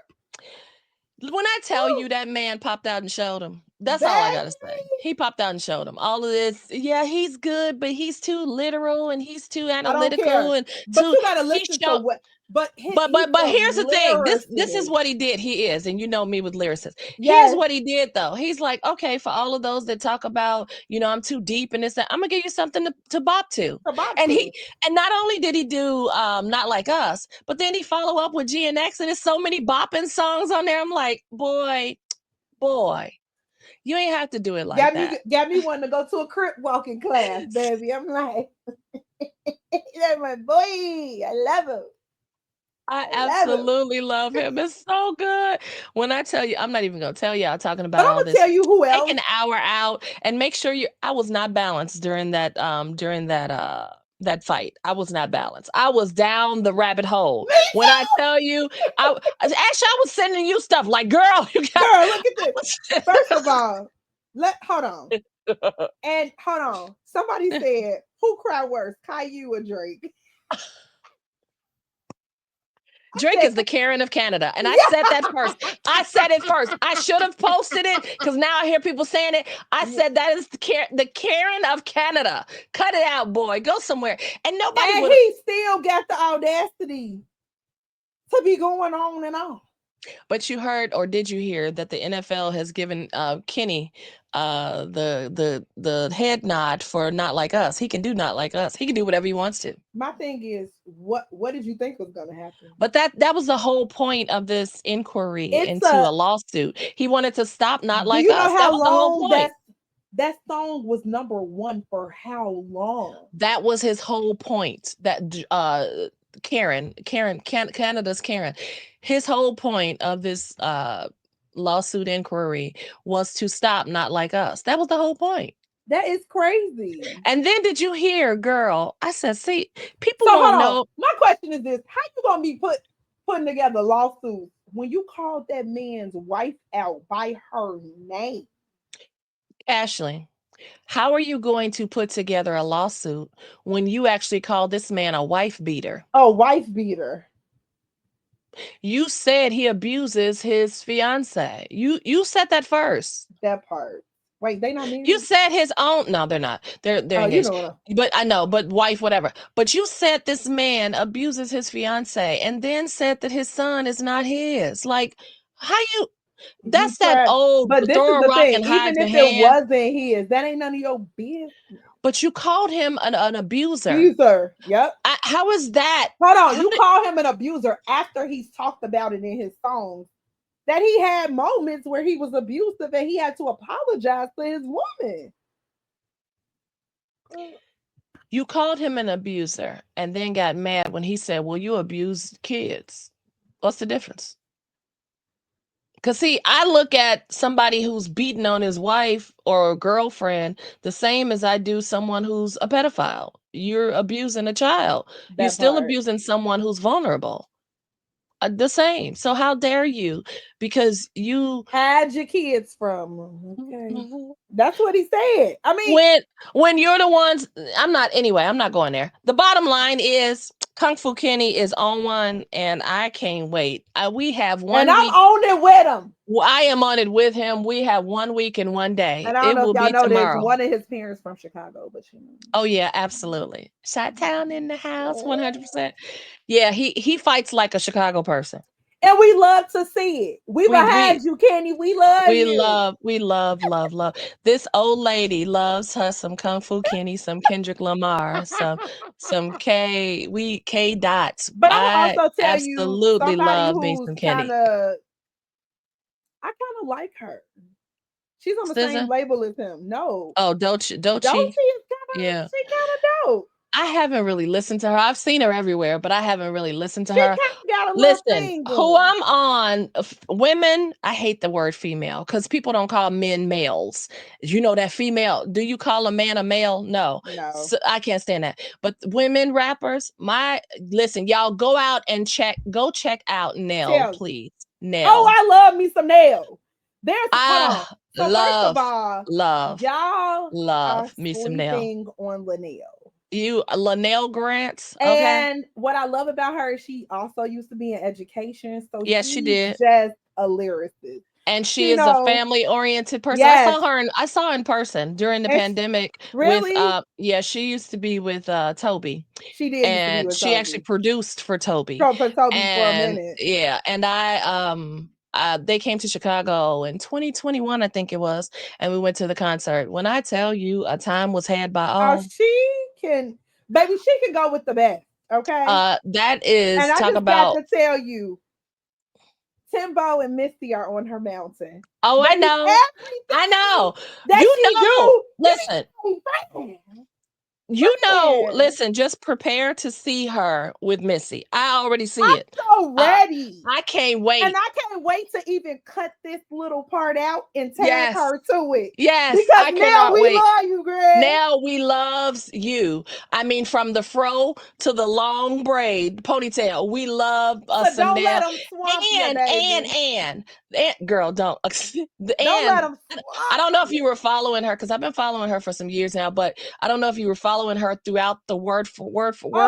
when I tell woo, you that man popped out and showed him, that's all I baby. gotta say. He popped out and showed him all of this. Yeah, he's good, but he's too literal and he's too I don't analytical care, and but too you gotta he listen to showed. what. But he's But a here's the thing. This is lyricist. what he did. He is, and you know me with lyricists. Here's Yes, what he did though. He's like, okay, for all of those that talk about, I'm too deep and this, that, I'm gonna give you something to bop to. to Bob And too. not only did he do Not Like Us, but then he follow up with GNX, and there's so many bopping songs on there. I'm like, boy, you ain't have to do it like that. Got me wanting to go to a crip walking class, baby. I'm like, that's my boy. I love him. I I love him. absolutely love him. It's so good. When I tell you, I'm not even gonna tell you. I'm talking But about I'm all gonna this. tell you who Take else. an hour out and make sure you. I was not balanced during that fight. I was not balanced. I was down the rabbit hole. Me When I too. tell you, actually I was sending you stuff like, girl, you got. Girl, look at this. First of all, hold on. And hold on. Somebody said, who cried worse, Caillou or Drake? I Drake said, is the Karen of Canada. And I said that yeah. first. I said it first. I should have posted it because now I hear people saying it. I said that is the Karen of Canada. Cut it out, boy. Go somewhere. And nobody And would. he still got the audacity to be going on and on. But you heard, or did you hear that the NFL has given Kenny the head nod for Not Like Us? He can do Not Like Us. He can do whatever he wants to. My thing is, what did you think was gonna happen? But that was the whole point of this inquiry It's into a a lawsuit. He wanted to stop Not Do Like you know Us. That how was the whole long point. that song was number one for how long? That was his whole point. That Canada's Karen. His whole point of this lawsuit inquiry was to stop Not Like Us. That was the whole point. That is crazy. And then did you hear, girl? I said, see, people So hold won't on. know. My question is this: how you gonna be putting together lawsuits when you called that man's wife out by her name? Ashley, How are you going to put together a lawsuit when you actually call this man a wife beater? Oh, wife beater. You said he abuses his fiance. You said that first. That part. Wait, they not You married? said his own. No, they're not. They're Oh, you engaged. know what? But I know, but wife, whatever. But you said this man abuses his fiance, and then said that his son is not his. Like, how you? You That's that try, old but this is throw a the rock thing. and hide Even your if it hand. wasn't his, that ain't none of your business. But you called him an abuser. Abuser. Yep. How is that? Hold on. How You did, call him an abuser after he's talked about it in his songs. That he had moments where he was abusive and he had to apologize to his woman. you called him an abuser and then got mad when he said, "Well, you abuse kids." What's the difference? Because, see, I look at somebody who's beating on his wife or girlfriend the same as I do someone who's a pedophile. You're abusing a child. You're That still part. abusing someone who's vulnerable. The same. So how dare you? Because you Hide your kids from. Okay. That's what he said. I mean, when when you're the ones, I'm not going there. The bottom line is Kung Fu Kenny is on one, and I can't wait. We have and 1 I'm week. on it with him. I am on it with him. We have 1 week and 1 day. And I don't It know if will y'all be know this. tomorrow. One of his parents from Chicago, but you know. Oh yeah, absolutely. Shot Town in the house, 100%. Yeah, he fights like a Chicago person. And we love to see it. We We behind we you, Kenny. We love you. we love. This old lady loves her some Kung Fu Kenny, some Kendrick Lamar, K Dots. But I'm gonna I also tell you absolutely somebody love me who's some kind Kenny. of, I kind of like her. She's on the same SZA? label as him. No, Oh, don't Doechii. she? Is kind of Yeah. she kind of dope. I haven't really listened to her. I've seen her everywhere, but I haven't really listened to She her. kind of got a little Listen, thing who going. I'm on, women, I hate the word female because people don't call men males. You know that female, do you call a man a male? No. No, So I can't stand that. But women rappers, listen, y'all go check out Nell, tell. please. Oh, Nell. I love me some nails. There's hold on. I So first of love, all, love, y'all are love me some Nell. sleeping on Linnell. You, Linnell Grants, okay? And what I love about her, she also used to be in education, so Yes, she she's did. just a lyricist. And she She is a know, family-oriented person. yes, I saw her in person during the it's pandemic with really yeah, she used to be with Toby, she did used to be and with she actually Toby. produced for Toby. For Toby for a And minute. yeah, and they came to Chicago in 2021, I think it was, and we went to the concert. When I tell you a time was had by Oh, all, she can, baby, she can go with the best. Okay. that And is I talk just got about. to tell you, Timbo and Misty are on her mountain. Oh, I Baby, know. I everything know. that she Know. do, Listen, man, man, listen, just prepare to see her with Missy. I already see I'm it. so Uh, ready. I can't And wait. I can't wait to even cut this little part out and tag Yes. her to it. Yes, Because I now cannot we wait. love you, Greg. Now we loves you. I mean, from the fro to the long braid ponytail, we love So us a don't let nail. them swamp you, And baby. girl, don't. Don't let And them I swamp don't know if you. you were following her because I've been following her for some years now, but I don't know if you were following her throughout the Oh, word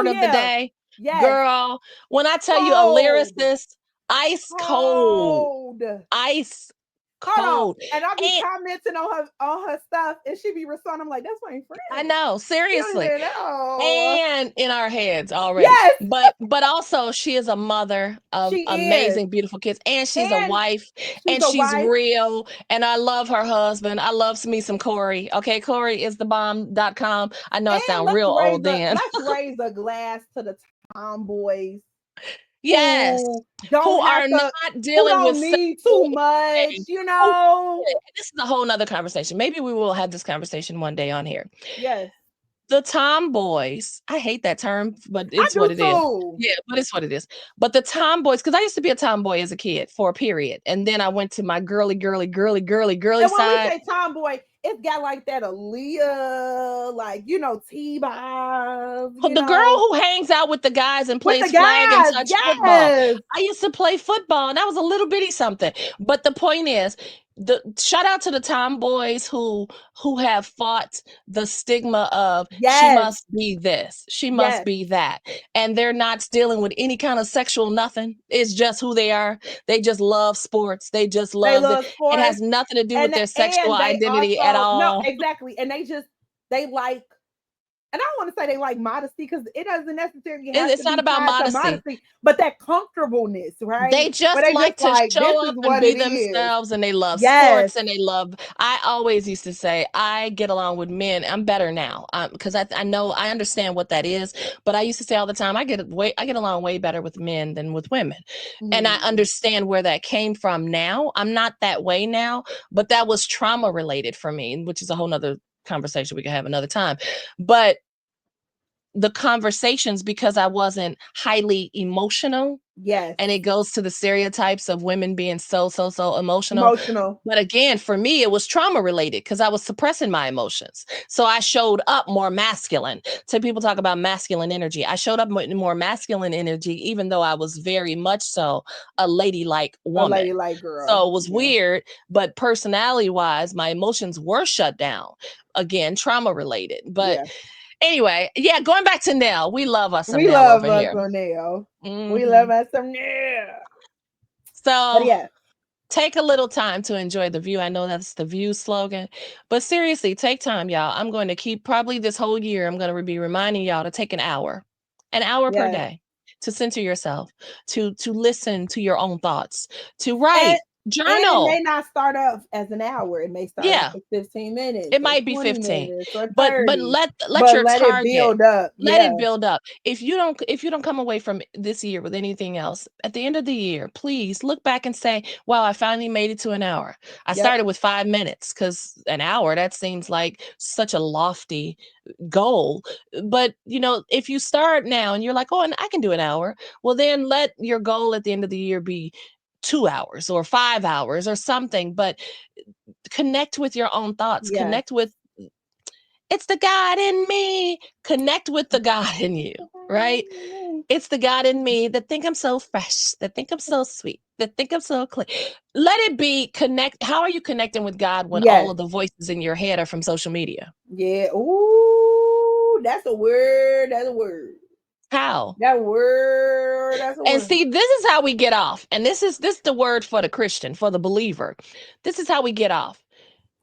of the yeah. day. Yes. Girl, when I tell you a Cold. lyricist, ice cold, Cold. ice Hold on. cold. And I'll be And commenting on her stuff and she be responding. I'm like, that's my I friend. know, You don't seriously. even know. And in our heads already. Yes, But also she is a mother of she is. amazing, beautiful kids, and she's a And wife, she's and a she's wife. real. And I love her husband. I love me some Corey. Okay, Corey is the bomb.com. I know I And sound real old then. let's raise a glass to the tomboys Yes. who Who don't have are to, not who dealing with don't need too sexual much, anything. you know. This is a whole nother conversation. Maybe we will have this conversation one day on here. Yes, The tomboys, I hate that term, but I it's what do it is. too. Yeah, but it's what it is. But the tomboys, because I used to be a tomboy as a kid for a period. And then I went to my girly And when we side. say tomboy, it's got like that Aaliyah, like you know, T-Boz, you The girl know, who hangs out with the guys and with the plays flag and guys. touch football. Yes, I used to play football and that was a little bitty something. But the point is, the shout out to the tomboys who have fought the stigma of she Yes, must be this, she must yes. be that, and they're not dealing with any kind of sexual nothing. It's just who they are. They just love sports. They just They love it. love It sports, has nothing to do with and their sexual they identity at also no, all. exactly, and they like, and I don't want to say they like modesty because it doesn't necessarily have to It's not be about tied to modesty. modesty, but that comfortableness, right? They Where just they like just to like, this show is up and what be it is. themselves, and they love Yes. sports, and they love I always used to say I get along with men. I'm better now, because I know I understand what that is, but I used to say all the time I get along way better with men than with women. And I Mm. understand where that came from now. I'm not that way now, but that was trauma related for me, which is a whole nother conversation we can have another time. But the conversations, because I wasn't highly emotional, Yes. and it goes to the stereotypes of women being so emotional. Emotional. But again, for me, it was trauma related because I was suppressing my emotions. So I showed up more masculine. So people talk about masculine energy. I showed up more masculine energy, even though I was very much so a ladylike A woman. ladylike So girl. it was Yeah. weird, but personality wise, my emotions were shut down. Again, trauma related. But Yeah. anyway, yeah, going back to Nell, we love us some We Nell love over us here. some nail. We Hmm. love us some nail. But So yeah. take a little time to enjoy the view. I know that's the view slogan, but seriously, take time, y'all. I'm going to keep probably this whole year, I'm going to be reminding y'all to take an hour per Yes. day to center yourself, to listen to your own thoughts, to And write, it may journal. not start off as an hour. It may start off Yeah, as 15 minutes it or might be 20 15, minutes or but 30. let But your let it target, build up. let Yeah. it build up. If you don't come away from this year with anything else, at the end of the year, please look back and say, wow, I finally made it to an hour. I Yep. started with 5 minutes, because an hour, that seems like such a lofty goal. But if you start now and you're like, oh, and I can do an hour, well, then let your goal at the end of the year be 2 hours or 5 hours or something. But connect with your own thoughts, Yes. connect with, it's the God in me, connect with the God in you, right? It's the God in me that think I'm so fresh, that think I'm so sweet, that think I'm so clean. Let it be connect. How are you connecting with God when all Yes. of the voices in your head are from social media? Yeah. Ooh, that's a word. That's a word. How? That word. That's a And word. see, this is how we get off. And this is the word for the Christian, for the believer. This is how we get off.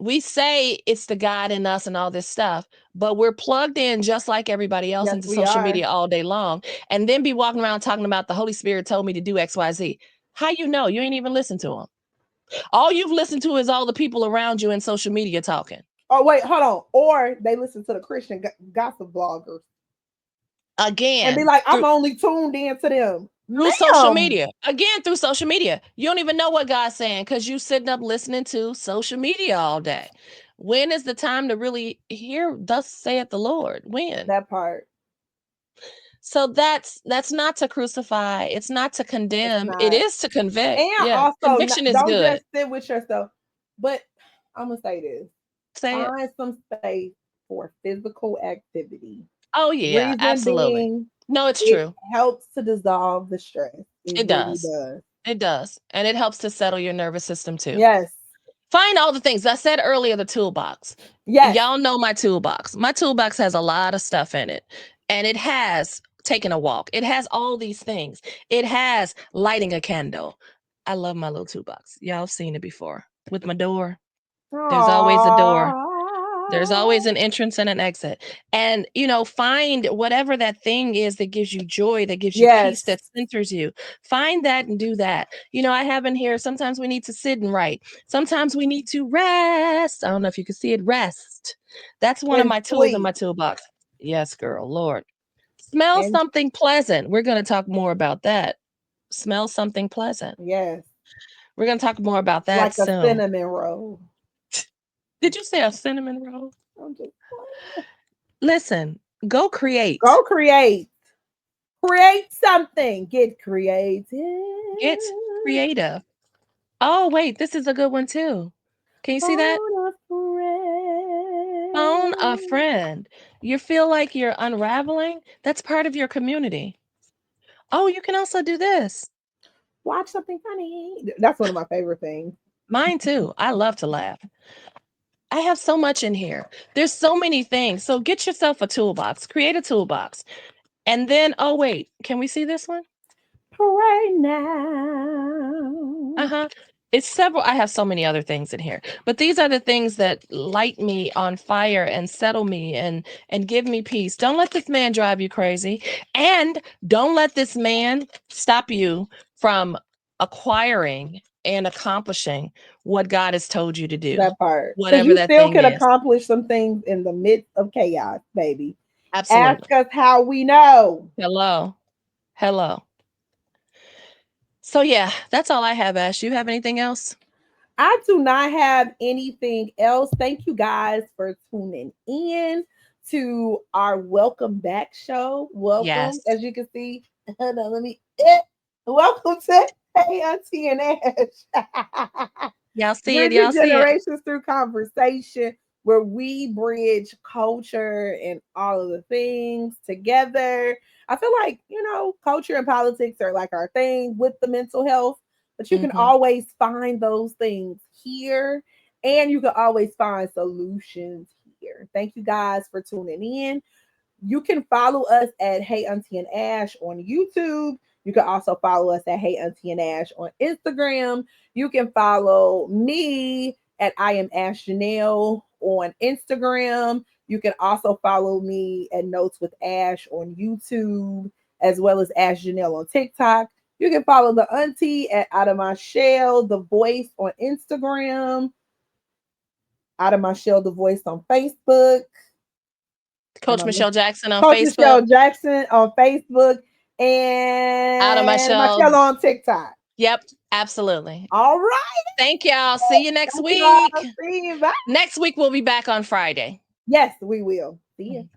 We say it's the God in us and all this stuff, but we're plugged in just like everybody else Yes, into we social are. media all day long, and then be walking around talking about the Holy Spirit told me to do XYZ. How you know? You ain't even listened to him. All you've listened to is all the people around you in social media talking. Oh, wait, hold on. Or they listen to the Christian gossip bloggers and be Again, like, I'm only tuned in to them. through social Ma'am. media. Again, through social media. You don't even know what God's saying because you sitting up listening to social media all day. When is the time to really hear thus saith the Lord? When? That part. So that's not to crucify, it's not to It's condemn, it not. is to convict. And Yeah, also, conviction is don't good. just sit with yourself. But I'm going to say this, Say it. find some space for physical activity. Oh yeah, Reason absolutely. being, No, it's it true. helps to dissolve the stress. It It really does. does. It does. And it helps to settle your nervous system too. Yes. Find all the things. I said earlier, the toolbox. Yes. Y'all know my toolbox. My toolbox has a lot of stuff in it. And it has taking a walk. It has all these things. It has lighting a candle. I love my little toolbox. Y'all have seen it before. With my door. There's always a door. There's always an Aww. entrance and an exit. And, find whatever that thing is that gives you joy, that gives you peace, Yes. that centers you. Find that and do that. I have in here, sometimes we need to sit and write. Sometimes we need to rest. I don't know if you can see it, rest. That's one of And my tools in my sleep. toolbox. Yes, girl, Lord. Smell And something pleasant. We're going to talk more about that. Smell something pleasant. yes. We're going to talk more about that Like a soon. cinnamon roll. Did you say a cinnamon roll? I'm just Listen, go create. go create. Create something. Get creative. Get creative. Oh, wait, this is a good one too. Can you see that? Phone a Phone a friend. friend. You feel like you're unraveling? That's part of your community. Oh, you can also do this. Watch something funny. That's one of my favorite things. Mine too. I love to laugh. I have so much in here. There's so many things. So get yourself a toolbox, create a toolbox. And then, oh, wait, can we see this one? Pray now. Uh-huh. It's several. I have so many other things in here, but these are the things that light me on fire and settle me and give me peace. Don't let this man drive you crazy, and don't let this man stop you from acquiring and accomplishing what God has told you to do, That part. Because whatever you that still thing can is. accomplish some things in the midst of chaos, baby. Ask Absolutely. us how we know. Hello. Hello. So yeah, that's all I have, Ash. You have anything else? I do not have anything else. Thank you guys for tuning in to our welcome back show. Welcome, Yes. as you can see. Hold on, let me. Welcome to Hey Auntie and Ash. Y'all see it. Bridging Y'all see it. generations through conversation, where we bridge culture and all of the things together. I feel like, culture and politics are like our thing with the mental health, but you can Hmm. always find those things here, and you can always find solutions here. Thank you guys for tuning in. You can follow us at Hey Auntie and Ash on YouTube. You can also follow us at Hey Auntie and Ash on Instagram. You can follow me at I am Ash Janelle on Instagram. You can also follow me at Notes with Ash on YouTube, as well as Ash Janelle on TikTok. You can follow the auntie at Out of My Shell, the voice on Instagram, Out of My Shell, the voice on Facebook. Am Coach I Michelle Jackson on Coach Facebook. Michelle Jackson on Facebook Out of my and shell. Michelle on TikTok. Yep, absolutely. All right. Thank y'all. See you next Thank you all. week. See you. Bye. Next week we'll be back on Friday. Yes, we will. See you.